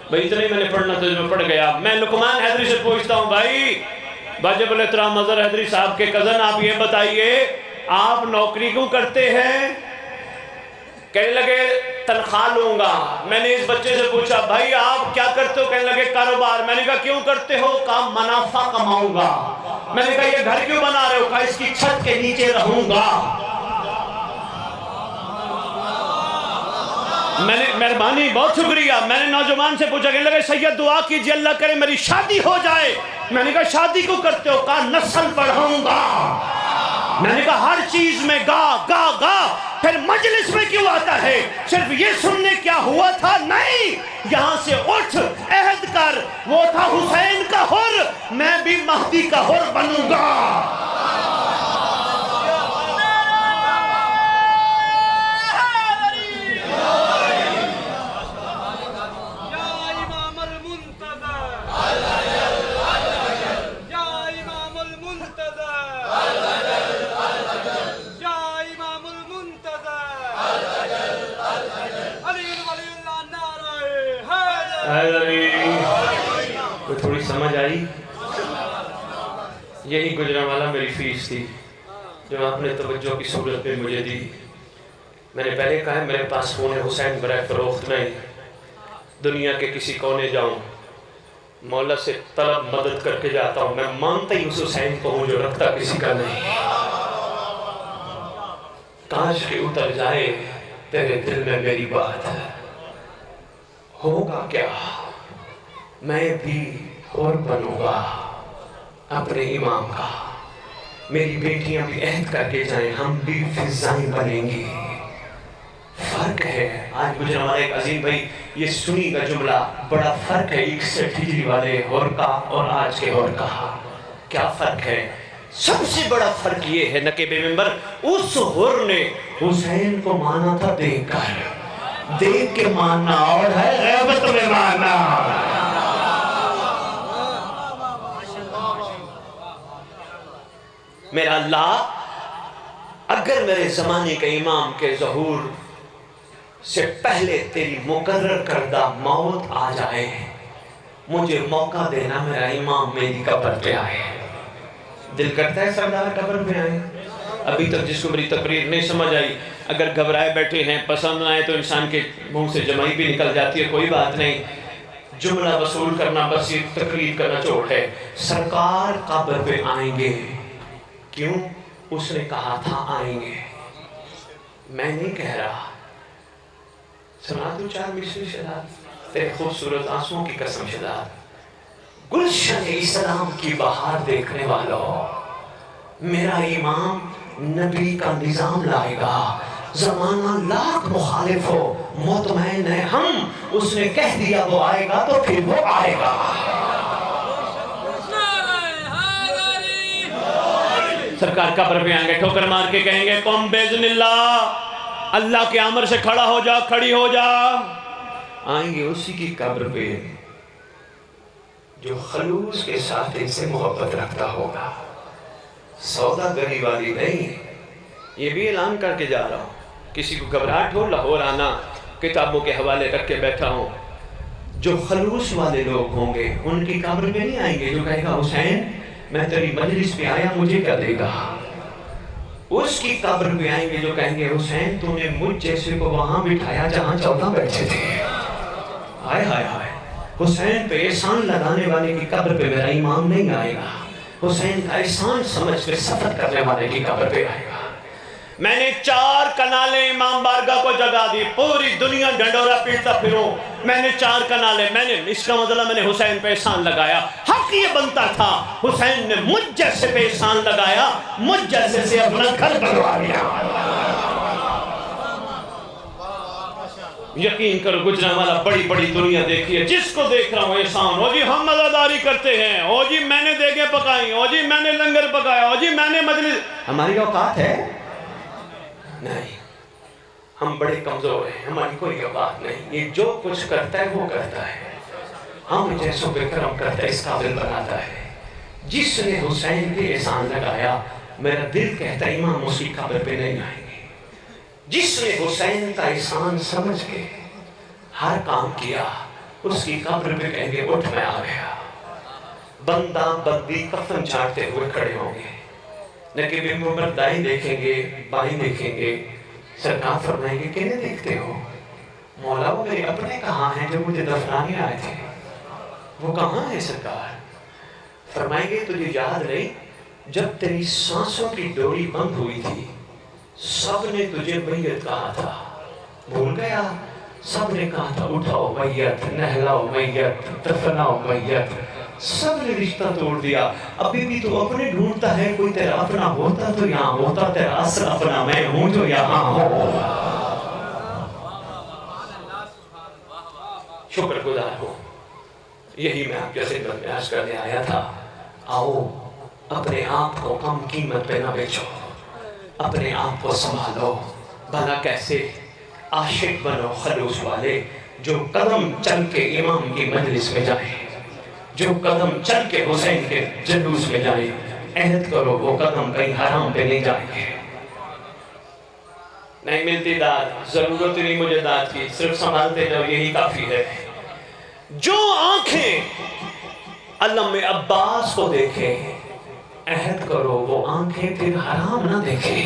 بھائی، اتنا ہی میں نے پڑھنا تو میں پڑھ گیا۔ میں لقمان حیدری سے پوچھتا ہوں بھائی واجب الاحترام مظہر حیدری صاحب کے کزن، آپ یہ بتائیے آپ نوکری کیوں کرتے ہیں؟ کہنے لگے تنخواہ لوں گا۔ میں نے اس بچے سے پوچھا بھائی آپ کیا کرتے ہو، کہنے لگے کاروبار۔ میں نے کہا کیوں کرتے ہو، کہا منافع کماؤں گا۔ میں نے کہا یہ گھر کیوں بنا رہے ہو، کہا اس کی چھت کے نیچے رہوں گا۔ میں نے مہربانی بہت شکریہ، میں نے نوجوان سے پوچھا، کہنے لگے سید دعا کیجئے اللہ کرے میری شادی ہو جائے۔ میں نے کہا شادی کیوں کرتے ہو، کہا نسل بڑھاؤں گا۔ میں نے کہا ہر چیز میں گا پھر مجلس میں کیوں آتا ہے، صرف یہ سننے کیا ہوا تھا؟ نہیں، یہاں سے اٹھ عہد کر، وہ تھا حسین کا حر، میں بھی مہدی کا حر بنوں گا۔ کوئی تھوڑی سمجھ آئی؟ یہی گجرانوالہ میری فیس تھی جو آپ نے توجہ کی صورت میں مجھے دی۔ میں نے پہلے کہا ہے میرے پاس فون ہے حسین برائے فروخت نہیں، دنیا کے کسی کونے جاؤں مولا سے طلب مدد کر کے جاتا ہوں، میں مانتا ہی اس حسین کو ہوں جو رکھتا کسی کا نہیں۔ کاش کے اتر جائے تیرے دل میں میری بات ہے، ہوگا کیا، میں بھی اور بنوں گا اپنے امام کا، میری بیٹیاں بھی عہد کر کے جائیں ہم بھی فضائیں بنیں گی۔ فرق ہے، آج گجرانوالہ ایک عظیم بھائی یہ سنی کا جملہ، بڑا فرق ہے 61 ہجری والے ہور کا اور آج کے ہور کا۔ کیا فرق ہے؟ سب سے بڑا فرق یہ ہے نقیب منبر، اس ہور نے حسین کو مانا تھا دیکھ کر، دیکھ کے ماننا اور ہے غیبت میں ماننا۔ میرا اللہ اگر میرے زمانے کے امام کے ظہور سے پہلے تیری مقرر کردہ موت آ جائے، مجھے موقع دینا میرا امام میری قبر پہ آئے۔ دل کرتا ہے سردار قبر پہ آئے؟ ابھی تک جس کو میری تقریر نہیں سمجھ آئی، اگر گھبرائے بیٹھے ہیں، پسند نہ آئے تو انسان کے منہ سے جمائی بھی نکل جاتی ہے، کوئی بات نہیں، جملہ وصول کرنا بس یہ تقریر کرنا چھوڑ ہے۔ سرکار قبر پہ آئیں گے، کیوں؟ اس نے کہا تھا آئیں گے، میں نہیں کہہ رہا۔ سنا دو 4 مصری شداد، تیرے خوبصورت آنسوں کی قسم شداد، گلشن اسلام کی بہار دیکھنے والوں، میرا امام نبی کا نظام لائے گا، زمانہ لاکھ مخالف ہو مطمئن ہے ہم، اس نے کہہ دیا وہ آئے گا تو پھر وہ آئے گا۔ سرکار قبر پہ آئیں گے، ٹھوکر مار کے کہیں گے قم بیذن اللہ، اللہ کے امر سے کھڑا ہو جا، کھڑی ہو جا۔ آئیں گے اسی کی قبر پہ جو خلوص کے ساتھ ان سے محبت رکھتا ہوگا، سودا گری والی نہیں۔ یہ بھی اعلان کر کے جا رہا ہوں، کسی کو گھبراہٹ ہو لاہور آنا، کتابوں کے حوالے رکھ کے بیٹھا ہوں، جو خلوص والے لوگ ہوں گے ان کی قبر پہ نہیں آئیں گے جو کہے گا حسین میں تیری مجلس پہ آیا مجھے کیا دے گا، اس کی قبر پہ آئیں گے جو کہیں گے حسین تو نے مجھ جیسے کو وہاں بٹھایا جہاں 14 بیٹھے تھے۔ ہائے ہائے ہائے، حسین پہ احسان لگانے والے کی قبر پہ میرا امام نہیں آئے گا، حسین کا احسان سمجھ کے سفر کرنے والے کی قبر پہ آئے گا۔ میں نے 4 کنالیں امام بارگاہ کو جگہ دی، پوری دنیا ڈنڈورا پیٹتا پھروں، میں نے 4 کنالیں، میں نے اس کا مطلب میں نے حسین پہ احسان لگایا۔ حق یہ بنتا تھا حسین نے مجھ جیسے پہ احسان لگایا، مجھ جیسے سے اپنا گھر بنوا لیا۔ یقین کرو گجرانوالہ بڑی بڑی دنیا دیکھی ہے، جس کو دیکھ رہا ہوں احسان، او جی ہم مزاداری کرتے ہیں، او جی میں نے دیگیں پکائیں، او جی میں نے لنگر پکایا، او جی میں نے مجلس، ہماری اوقات ہے؟ نہیں، ہم بڑے کمزور ہیں، ہماری کوئی اوقات نہیں، یہ جو کچھ کرتا ہے وہ کرتا ہے، ہم جیسوں پہ کرم کرتا ہے اس قابل بناتا ہے۔ جس نے حسین پہ احسان لگایا میرا دل کہتا ہے امام اس کی قبر پہ نہیں آئیں گے۔ جس نے حسین کا احسان سمجھ کے ہر کام کیا اس کی قبر پہ کہیں گے اٹھ میں آ گیا۔ بندہ بندی کفن چاٹتے ہوئے کھڑے ہوں گے، نقیب منبر دائیں دیکھیں گے بائیں دیکھیں گے، سرکار فرمائیں گے کہنے دیکھتے ہو؟ مولا وہ میرے اپنے کہاں ہیں جو مجھے دفنانے آئے تھے، وہ کہاں ہیں سرکار؟ فرمائیں گے تجھے یاد نہیں جب تیری سانسوں کی ڈوری بند ہوئی تھی سب نے تجھے میت کہا تھا، بھول گیا؟ سب نے کہا تھا اٹھاؤ میت، نہلاؤ میت، دفناؤ میت، سب نے رشتہ توڑ دیا۔ ابھی بھی تو اپنے ڈھونڈتا ہے، کوئی تیرا اپنا ہوتا تو یہاں ہوتا، تیرا اصل اپنا میں ہوں جو یہاں ہوں۔ شکر گزار ہوں، یہی میں آپ کے خدمت میں عرض کرنے آیا تھا۔ آؤ اپنے آپ کو کم قیمت پہ نہ بیچو، اپنے آپ کو سنبھالو۔ بھلا کیسے؟ عاشق بنو خلوص والے، جو قدم چل کے امام کی مجلس میں جائیں، جو قدم چل کے حسین کے جلوس میں جائیں، عہد کرو وہ قدم کہیں حرام پہ نہیں جائیں گے۔ نہیں ملتی داد، ضرورت نہیں مجھے داد کی، صرف سنبھالتے جاؤ یہی کافی ہے۔ جو آنکھیں علم عباس کو دیکھیں، عہد کرو وہ آنکھیں پھر حرام نہ دیکھیں۔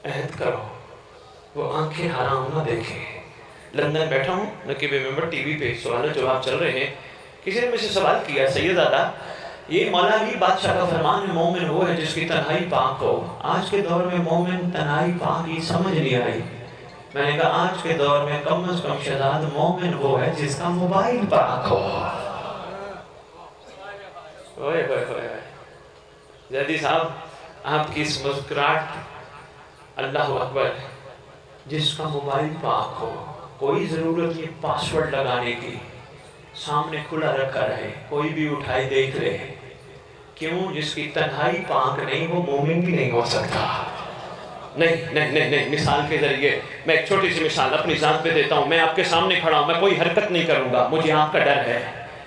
عہد کرو وہ آنکھیں حرام نہ دیکھیں۔ لندن بیٹھا ہوں، نقیب منبر ٹی وی پہ سوال و جواب چل رہے ہیں، کسی نے مجھ سے سوال کیا سید دادا یہ مولا علی بادشاہ کا فرمان ہے مومن وہ ہے جس کی تنہائی پاک ہو۔ آج کے دور میں مومن تنہائی پاک ہی سمجھ نہیں آئی، میں نے کہا آج کے دور میں کم از کم شہزاد مومن وہ ہے جس کا موبائل پاک ہو. اوئے ہوئے ہوئے زیدی صاحب آپ کی اس مسکراہٹ اللہ اکبر. جس کا موبائل پاک ہو کوئی ضرورت نہیں پاسورڈ لگانے کی, سامنے کھلا رکھا رہے, کوئی بھی اٹھائے دیکھ رہے. کیوں؟ جس کی تنہائی پاک نہیں وہ مومن بھی نہیں ہو سکتا. نہیں نہیں نہیں نہیں. مثال کے ذریعے میں ایک چھوٹی سی مثال اپنی ذات پہ دیتا ہوں. میں آپ کے سامنے کھڑا ہوں, میں کوئی حرکت نہیں کروں گا, مجھے آپ کا ڈر ہے.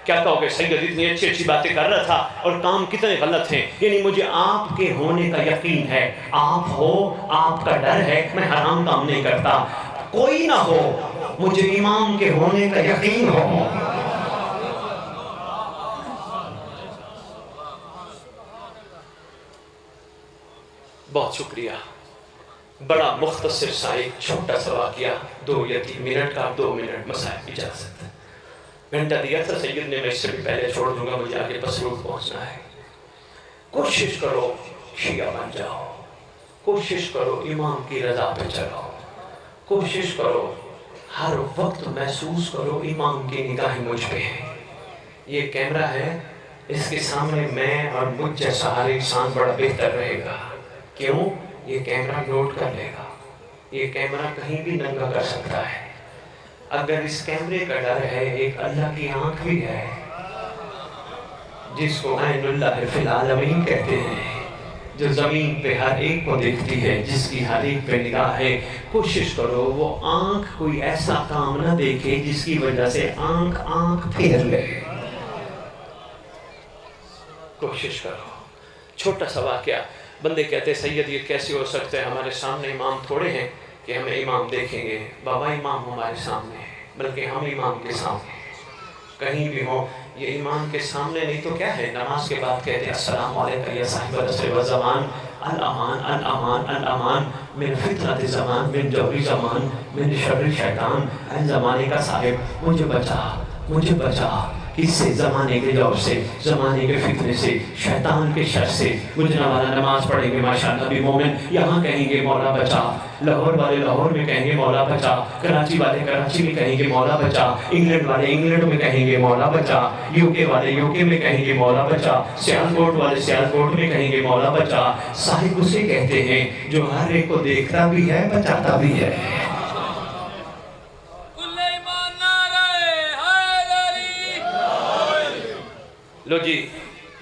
کیا کہو گے سید اتنی اچھی اچھی باتیں کر رہا تھا اور کام کتنے غلط ہیں. یعنی مجھے آپ کے ہونے کا یقین ہے, آپ ہو, آپ کا ڈر ہے, میں حرام کام نہیں کرتا. کوئی نہ ہو, مجھے امام کے ہونے کا یقین ہو. بہت شکریہ. بڑا مختصر سا ایک چھوٹا سا واقعہ, 2 یا 3 منٹ کا, 2 منٹ مسائل اجازت. گھنٹہ دیا تھا سید نے, میں اس سے بھی پہلے چھوڑ دوں گا, مجھے آگے پسرور پہنچنا ہے. کوشش کرو شیعہ بن جاؤ, کوشش کرو امام کی رضا پہ چلو, کوشش کرو ہر وقت محسوس کرو امام کی نگاہیں مجھ پہ ہیں. یہ کیمرہ ہے, اس کے سامنے میں اور مجھ جیسا ہر انسان بڑا بہتر رہے گا. کیوں؟ یہ کیمرہ نوٹ کر لے گا, یہ کیمرہ کہیں بھی ننگا کر سکتا ہے. اگر اس کیمرے کا ڈر ہے, ایک اللہ کی آنکھ بھی ہے جس کو عین اللہ فی العالمین کہتے ہیں, جو زمین پہ ہر ایک کو دیکھتی ہے, جس کی ہر ایک پہ نگاہ ہے. کوشش کرو وہ آنکھ کوئی ایسا کام نہ دیکھے جس کی وجہ سے آنکھ پھیر لے. کوشش کرو. چھوٹا سا واقعہ. بندے کہتے ہیں سید یہ کیسے ہو سکتا ہے, ہمارے سامنے امام تھوڑے ہیں کہ ہمیں امام دیکھیں گے. بابا امام ہمارے سامنے ہے, بلکہ ہم امام کے سامنے ہیں. کہیں بھی ہوں یہ امام کے سامنے نہیں تو کیا ہے. نماز کے بعد کہتے ہیں السلام علیکم یا صاحب العصر والزمان, الامان الامان الامان من فتنۃ زمان, من جور زمان, من شر شیطان. اے زمانے کا صاحب مجھے بچا, مجھے بچا اس سے, زمانے کے جور سے, زمانے کے فتنے سے, شیطان کے شر سے. گجرانوالہ نماز پڑھیں گے ماشاءاللہ بھی مومن, یہاں کہیں گے مولا بچا. لاہور والے لاہور میں کہیں گے مولا بچا, کراچی والے کراچی میں کہیں گے مولا بچا, انگلینڈ والے انگلینڈ میں کہیں گے مولا بچا, یو کے والے یو کے میں کہیں گے مولا بچا, سیالکوٹ والے سیالکوٹ میں کہیں گے مولا بچا. صاحب اسے کہتے ہیں جو ہر ایک کو دیکھتا بھی ہے, بچاتا بھی ہے. لو جی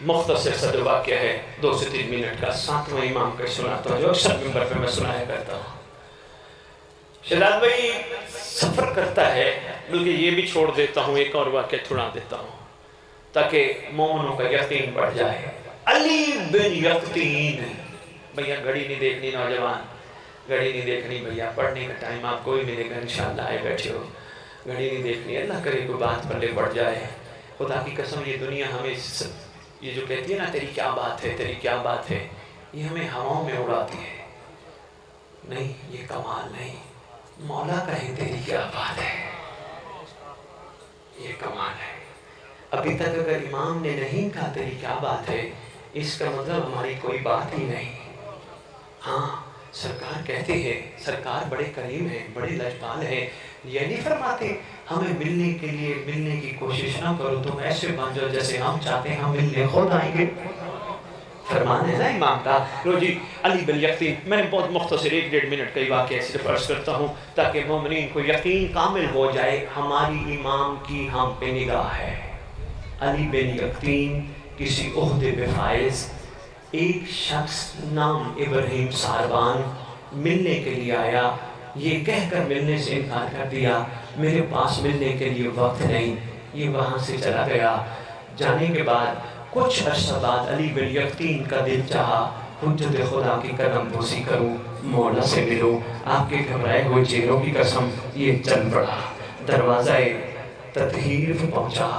مختصر سا جو واقعہ ہے 2 سے 3 منٹ کا, 7واں امام کا سناتا ہوں جو اکثر ممبر پہ میں سنایا کرتا ہوں. شہزاد بھائی سفر کرتا ہے, بلکہ یہ بھی چھوڑ دیتا ہوں, ایک اور واقعہ چھڑا دیتا ہوں تاکہ مومنوں کا یقین بڑھ جائے. علی بن یقطین. بھیا گھڑی نہیں دیکھنی نوجوان, گھڑی نہیں دیکھنی بھیا, پڑھنے کا ٹائم آپ کوئی ملے گا انشاءاللہ, آئے بیٹھے ہو. گھڑی نہیں دیکھنی, اللہ کرے کوئی بات پلے پڑ جائے. خدا کی قسم یہ دنیا ہمیں یہ جو کہتی ہے نا تیری کیا بات ہے, تیری کیا بات ہے, یہ ہمیں ہواؤں میں اڑاتی ہے. نہیں, یہ کمال نہیں. مولا کہے تیری کیا بات ہے, یہ کمال ہے. ابھی تک اگر امام نے نہیں کہا تیری کیا بات ہے, اس کا مطلب ہماری کوئی بات ہی نہیں. ہاں سرکار کہتے ہیں, سرکار بڑے کریم ہیں, بڑے لجپال ہیں. یہ نہیں فرماتے ہمیں ملنے کے لیے ملنے کی کوشش نہ کرو, تم ایسے بن جاؤ جیسے ہم چاہتے ہیں, ہم ملنے خود آئیں گے. فرمان ہے نا امام کا. لو جی علی بن یقطین. میں نے بہت مختصر 1-1.5 منٹ کا ہی واقعہ صرف عرض کرتا ہوں تاکہ مومنین کو یقین کامل ہو جائے ہماری امام کی ہم پہ نگاہ ہے. علی بن یقطین کسی عہدے پہ فائز, ایک شخص نام ابراہیم ساروان ملنے کے لیے آیا. یہ کہہ کر ملنے سے انکار کر دیا, میرے پاس ملنے کے لیے وقت نہیں. یہ وہاں سے چلا گیا. جانے کے بعد کچھ عرصہ بعد علی بن یقطین کا دل چاہا حجت خدا کی قدم بوسی کروں, مولا سے ملوں. آپ کے گھبرائے ہوئے چہروں کی قسم یہ چل پڑا. دروازہ تطہیر پہ پہنچا,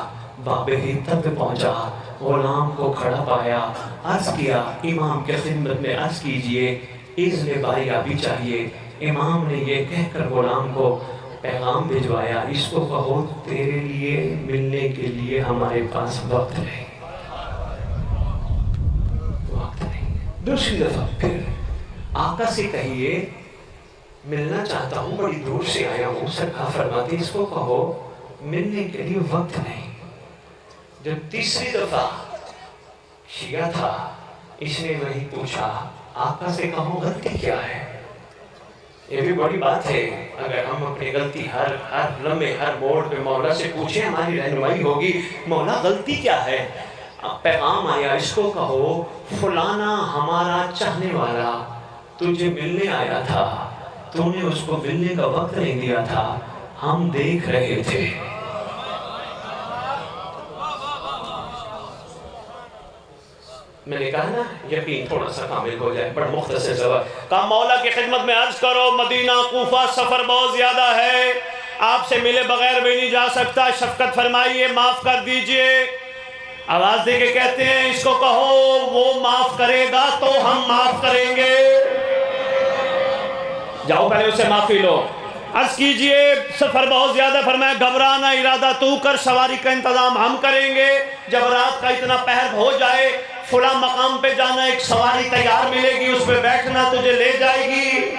باب حتت پہ پہنچا, غلام کو کھڑا پایا. عرض کیا امام کے خدمت میں عرض کیجئے اذن باری آبی چاہیے. امام نے یہ کہہ کر غلام کو پیغام بھجوایا, اس کو کہو تیرے لیے ملنے کے لیے ہمارے پاس وقت نہیں, وقت نہیں. دوسری دفعہ پھر آقا سے کہیے ملنا چاہتا ہوں، بڑی دور سے آیا ہوں۔ سرکار فرماتے اس کو کہو ملنے کے لیے وقت نہیں۔ جب تیسری دفعہ شیعہ تھا، اس نے وہی پوچھا، آقا سے کہو غلطی کیا ہے؟ یہ بھی بڑی بات ہے، اگر ہم اپنی غلطی ہر لمحے ہر موڑ پہ مولا سے پوچھیں، ہماری رہنمائی ہوگی۔ مولا غلطی کیا ہے؟ پیغام آیا، اس کو کہو فلانا ہمارا چاہنے والا تجھے ملنے آیا تھا، تو نے اس کو ملنے کا وقت نہیں دیا تھا، ہم دیکھ رہے تھے۔ میں نے کہا نا یقین تھوڑا سا کامل ہو جائے، بڑا مختصر جواب کہا، مولا کی خدمت میں عرض کرو مدینہ کوفہ سفر بہت زیادہ ہے، آپ سے ملے بغیر بھی نہیں جا سکتا، شفقت فرمائیے، معاف کر دیجئے۔ آواز دے کے کہتے ہیں اس کو کہو وہ معاف کرے گا تو ہم معاف کریں گے۔ جاؤ پہلے اسے معافی لو، عرض کیجئے سفر بہت زیادہ، فرمایا گھبرانا ارادہ تو کر، سواری کا انتظام ہم کریں گے، جب رات کا اتنا پہر ہو جائے فلاں مقام پہ جانا، ایک سواری تیار ملے گی، اس پہ بیٹھنا تجھے لے جائے گی۔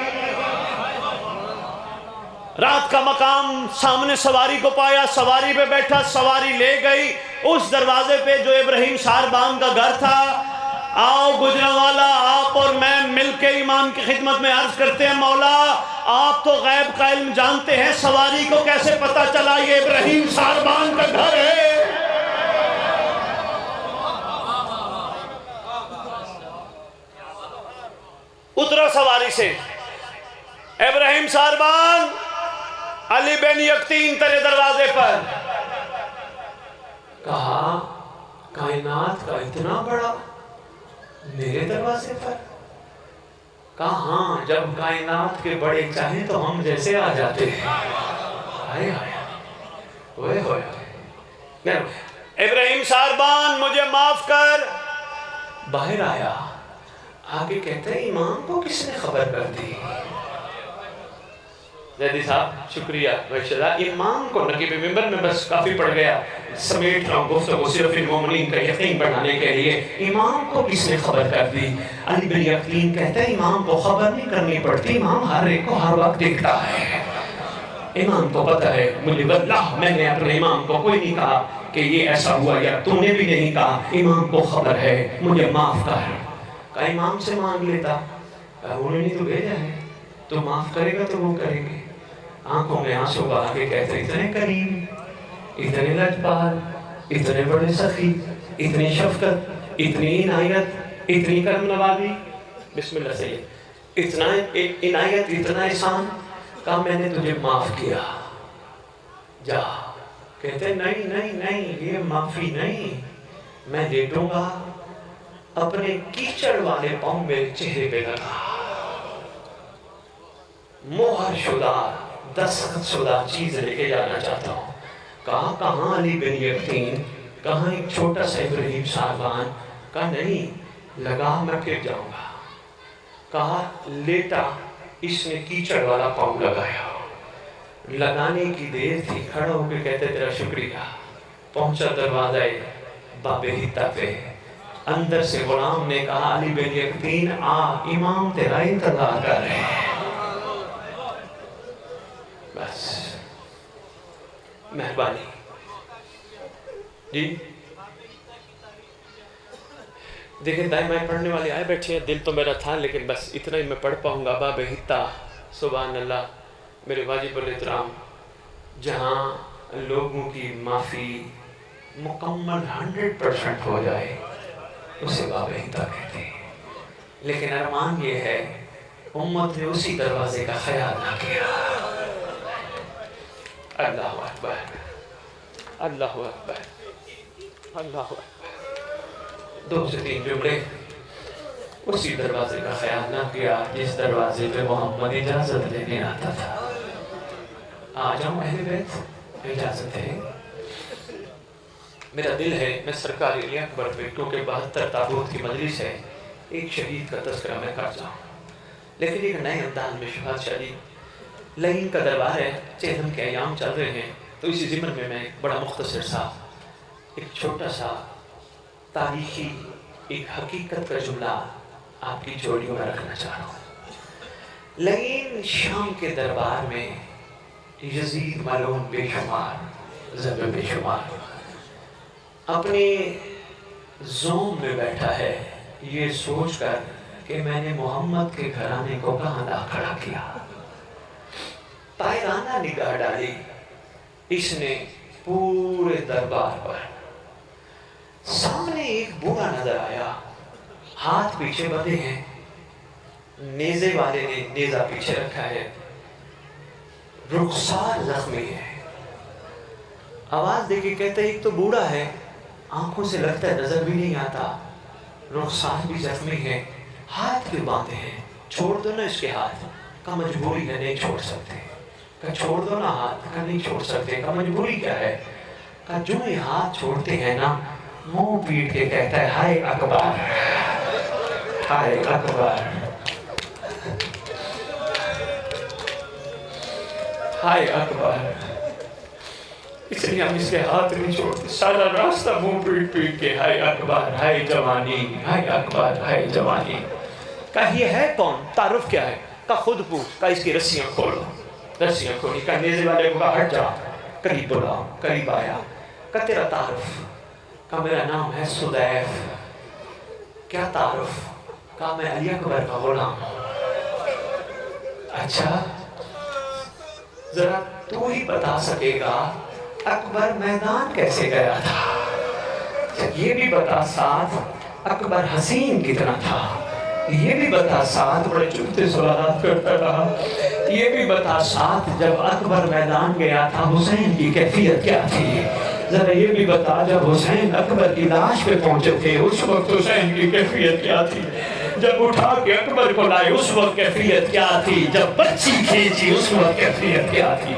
رات کا مقام، سامنے سواری کو پایا، سواری پہ بیٹھا، سواری لے گئی اس دروازے پہ جو ابراہیم ساربان کا گھر تھا۔ آؤ گجرانوالا، آپ اور میں مل کے امام کی خدمت میں عرض کرتے ہیں، مولا آپ تو غیب کا علم جانتے ہیں، سواری کو کیسے پتا چلا یہ ابراہیم ساربان کا گھر ہے؟ اترا سواری سے، ابراہیم ساربان، علی بن یقطین تیرے دروازے پر۔ کہا کائنات کا اتنا بڑا میرے دروازے پر؟ کہا ہاں، جب کائنات کے بڑے چاہیں تو ہم جیسے آ جاتے ہیں۔ آئے ہوئے ابراہیم ساربان مجھے معاف کر، باہر آیا، آگے کہتے ہیں امام کو کس نے خبر کر دی؟ زیدی صاحب شکریہ بخشدہ، امام کو نقیب ممبر میں بس کافی پڑ گیا، سمیٹ رہا ہوں گفتگو صرف المومنین کا یقین بڑھانے کے لیے۔ امام کو کس نے خبر کر دی؟ علی بن یقین کہتا ہے امام کو خبر نہیں کرنی پڑتی، امام ہر ایک کو ہر وقت دیکھتا ہے، امام کو پتہ ہے۔ مجھے واللہ میں نے اپنے امام کو کوئی نہیں کہا کہ یہ ایسا ہوا، یا تو نے بھی نہیں کہا، امام کو خبر ہے، مجھے معاف کر۔ کہا امام سے مانگ لیتا، کہا انہوں نے تو بھیجا ہے، تو معاف کرے گا تو وہ کریں گے۔ آنکھوں میں آنسو بہا کے کہتے اتنے کریم، اتنے لجپال، اتنے بڑے سخی، اتنی شفقت، اتنی عنایت، اتنی کرم نوازی، بسم اللہ سید، اتنا عنایت، اتنا احسان، کہا میں نے تجھے معاف کیا، جا۔ کہتے نہیں، یہ معافی نہیں، میں لیٹوں گا، اپنے کیچڑ والے پاؤں میرے چہرے پہ لگا، مہر شدہ دستخط شدہ چیز لے کے جانا چاہتا ہوں۔ کہا کہاں علی بن یقین، کہاں ایک چھوٹا سا ابراہیم ساربان؟ کہا نہیں، لگا میں پھر جاؤں گا۔ کہا لیٹا، اس نے کیچڑ والا پاؤں لگایا، لگانے کی دیر تھی، کھڑا ہو کے کہتے تیرا شکریہ۔ پہنچا دروازے باب حتہ پہ، اندر سے غلام نے کہا علی بن یقین آ، امام تیرا انتظار کر رہے ہیں۔ بس مہربانی جی، دیکھیں دائیں پڑھنے والے آئے بیٹھے ہیں، دل تو میرا تھا لیکن بس اتنا ہی میں پڑھ پاؤں گا۔ باب حتہ، سبحان اللہ، میرے واجب الاحترام، جہاں لوگوں کی معافی مکمل 100% ہو جائے اسے باب حتہ کہتے ہیں، لیکن ارمان یہ ہے امت نے اسی دروازے کا خیال نہ کیا۔ اللہ اکبر، اللہ اکبر، اللہ اکبر۔ 2 سے 3 جملے، اسی دروازے کا خیال نہ کیا جس دروازے پہ محمد اجازت لینے آتا تھا۔ آ جاؤں اہل بیت، اجازت ہے؟ میرا دل ہے میں سرکار علی اکبر پہ، کیونکہ 72 تابوت کی مجلس ہے، ایک شہید کا تذکرہ میں کر جاؤں، لیکن ایک نئے انداز میں شہاد شہید لعین کا دربار ہے، چہلم کے ایام چل رہے ہیں، تو اسی ضمن میں میں ایک بڑا مختصر سا، ایک چھوٹا سا تاریخی ایک حقیقت کا جملہ آپ کی جوڑیوں میں رکھنا چاہ رہا ہوں۔ لیکن شام کے دربار میں یزید ملعون بے شمار ضرب بے شمار اپنے زوم میں بیٹھا ہے، یہ سوچ کر کہ میں نے محمد کے گھرانے کو کہاں لا کھڑا کیا۔ طائرانہ نگاہ ڈالی اس نے پورے دربار پر، سامنے ایک بوڑھا نظر آیا، ہاتھ پیچھے بندھے ہیں، نیزے والے نے نیزہ پیچھے رکھا ہے، رخسار زخمی ہے۔ آواز دے کے کہتے ایک تو بوڑھا ہے، آنکھوں سے لگتا ہے نظر بھی نہیں آتا، رخسار بھی زخمی ہے، ہاتھ کیوں باندھے ہیں؟ چھوڑ دو نا اس کے ہاتھ۔ کا مجبوری ہے، نہیں چھوڑ سکتے۔ کا چھوڑ دو نا ہاتھ۔ کا نہیں چھوڑ سکتے۔ کا مجبوری کیا ہے؟ کا جو یہ ہاتھ چھوڑتے ہیں نا، منہ پیٹ کے کہتا ہے ہائے اکبر، ہائے اکبر، ہائے اکبر۔ اس لیے ہم اس کے ہاتھ نہیں چھوڑتے، سارا راستہ منہ پیٹ پیٹ کے ہائے اکبر، ہائے جوانی، ہائے اکبر، ہائے جوانی۔ کہا یہ ہے کون؟ تعارف کیا ہے؟ کہا خود پوچھ۔ کہا اس کی رسیاں کھولو۔ رسیاں کھولی۔ کہا نیزے والے کو کہا ہٹ جا، قریب بلاؤ۔ قریب آیا۔ کہا تیرا تعارف؟ کہا میرا نام ہے سدیف۔ کیا تعارف؟ کہا میں علی اکبر کا غلام۔ اچھا ذرا تو ہی بتا سکے گا اکبر میدان کیسے گیا تھا؟ یہ بھی بتا ساتھ اکبر حسین کتنا تھا؟ یہ بھی بتا ساتھ بڑے چوتے سوالات کرتا رہا۔ یہ بھی بتا ساتھ جب اکبر میدان گیا تھا حسین کی کیفیت کیا تھی؟ ذرا یہ بھی بتا جب حسین اکبر کی لاش پہ پہنچے تھے اس وقت حسین کی کیفیت کیا تھی؟ جب اٹھا کے اکبر کو لائے اس وقت کیفیت کیا تھی؟ جب بچی کھینچی اس وقت کیفیت کیا تھی؟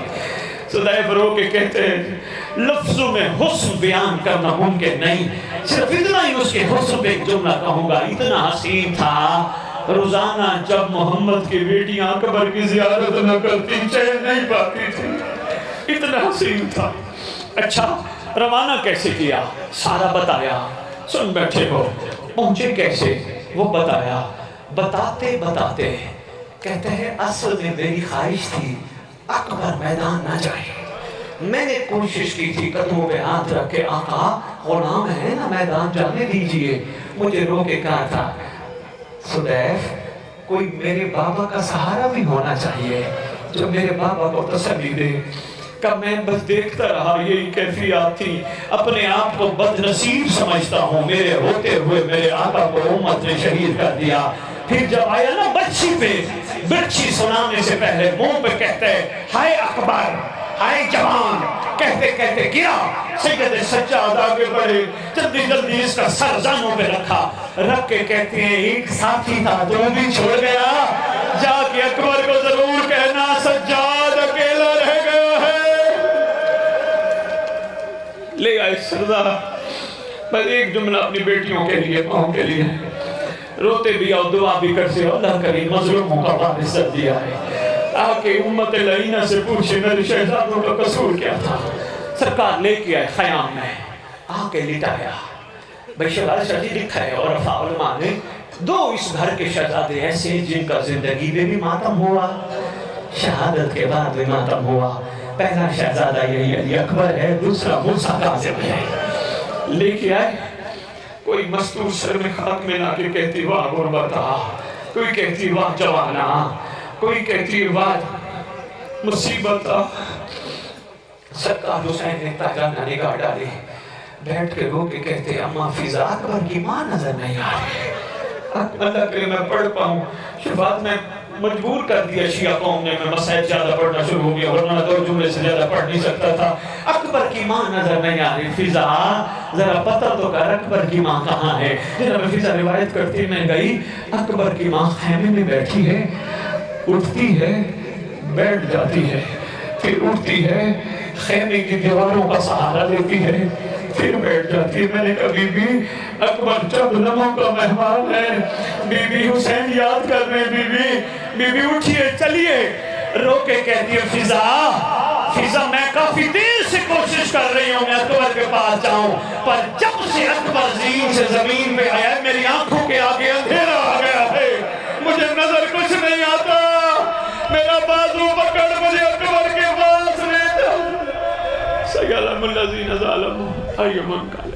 سدیف رو کے کہتے ہیں لفظوں میں حسن بیان کرنا ممکن نہیں، صرف اتنا ہی اس کے حسن پہ ایک جملہ کہوں گا، اتنا حسین تھا روزانہ جب محمد کی بیٹیاں اکبر کی زیارت نہ کرتی چین نہیں پاتی تھی، اتنا حسین تھا۔ اچھا روانہ کیسے کیا؟ سارا بتایا۔ سن بیٹھے ہو پہنچے کیسے؟ وہ بتایا۔ بتاتے بتاتے کہتے ہیں اصل میں میری خواہش تھی اکبر میدان نہ جائے، میں نے کوشش کی تھی قدموں پہ ہاتھ رکھ کے آقا غلام ہے نا میدان جانے دیجئے، مجھے رو کے کہا تھا سدیف کوئی میرے بابا کا سہارا بھی ہونا چاہیے جو میرے بابا کو تسلی دے۔ کہ میں بس دیکھتا رہا، یہی کیفیات تھی، اپنے آپ کو بد نصیب سمجھتا ہوں، میرے ہوتے ہوئے میرے آقا کو امت نے شہید کر دیا۔ پھر جب آیا نا بچی پہ، بچی سنانے سے پہلے منہ پہ کہتے ہائے اکبر، ہائے جوان، کہتے کہتے گرا، سید سجاد آگے بڑھے، جلدی جلدی اس کا سر زانوں پہ رکھا، رکھ کے کہتے ہیں ایک ساتھی تھا تو بھی چھوڑ گیا، جا کے اکبر کو ضرور کہنا سجاد اکیلا رہ گیا ہے۔ لے آئے سردار، بس ایک جملہ اپنی بیٹیوں کے لیے، ماں کے لیے، روتے بھی اور دعا بھی کرتے ہو اللہ کریم مظلوموں کا وارث دیا ہے، آکے امت لعینہ سے پوچھے میرے شہزادوں کا قصور کیا تھا۔ سرکار لے کے آئے خیام میں، آکے لٹایا، بھئی شہزادہ جی لکھا ہے اور رفع علماء نے دو اس گھر کے شہزادے ایسے جن کا زندگی میں بھی ماتم ہوا، شہادت کے بعد بھی ماتم ہوا۔ پہلا شہزادہ یہی علی اکبر ہے، دوسرا موسیٰ کاظم ہے۔ لے کے آئے، کوئی مستور سر میں خاک میں لا کے کہتی واہ غربتہ، کوئی کہتی واہ جوانہ، کوئی کہتی واہ مصیبتہ۔ سرکار حسین نے تاجانہ نگاہ ڈالی، بیٹھ کے رو کے کہتے اماں فضا اکبر کی ماں نظر نہیں آ رہی۔ اللہ کرے میں پڑھ پاؤں، شفاعت میں مجبور کر دیا شیعہ قوم نے، میں مسائل زیادہ پڑھنا شروع ہو گیا، ورنہ دو جملے سے زیادہ پڑھ نہیں سکتا تھا۔ اکبر کی ماں نظر نہیں آ رہی، فضا ذرا پتہ تو کر اکبر کی ماں کہاں ہے؟ جنہاں میں فضا روایت کرتی میں گئی، اکبر کی ماں خیمے میں بیٹھی ہے، اٹھتی ہے، بیٹھ جاتی ہے، پھر اٹھتی ہے، خیمے کی دیواروں کا سہارا لیتی ہے، پھر بیٹھ جاتی ہے۔ میں نے کہا بی بی اکبر چند لمحوں کا مہمان ہے، بی بی حسین یاد کر رہے بی بی اٹھیے چلیے۔ رو کے کہتی ہے فضا میں کافی دیر سے کوشش کر رہی ہوں میں اکبر کے پاس جاؤں، پر جب سے اکبر زین سے زمین پہ آیا میری آنکھوں کے آگے اندھیرا آ گیا ہے، مجھے نظر کچھ نہیں آتا۔ میرا بازو پکڑ مجھے اکبر کے پاس لے جاؤ سیلم الذین ظلموا ای من کا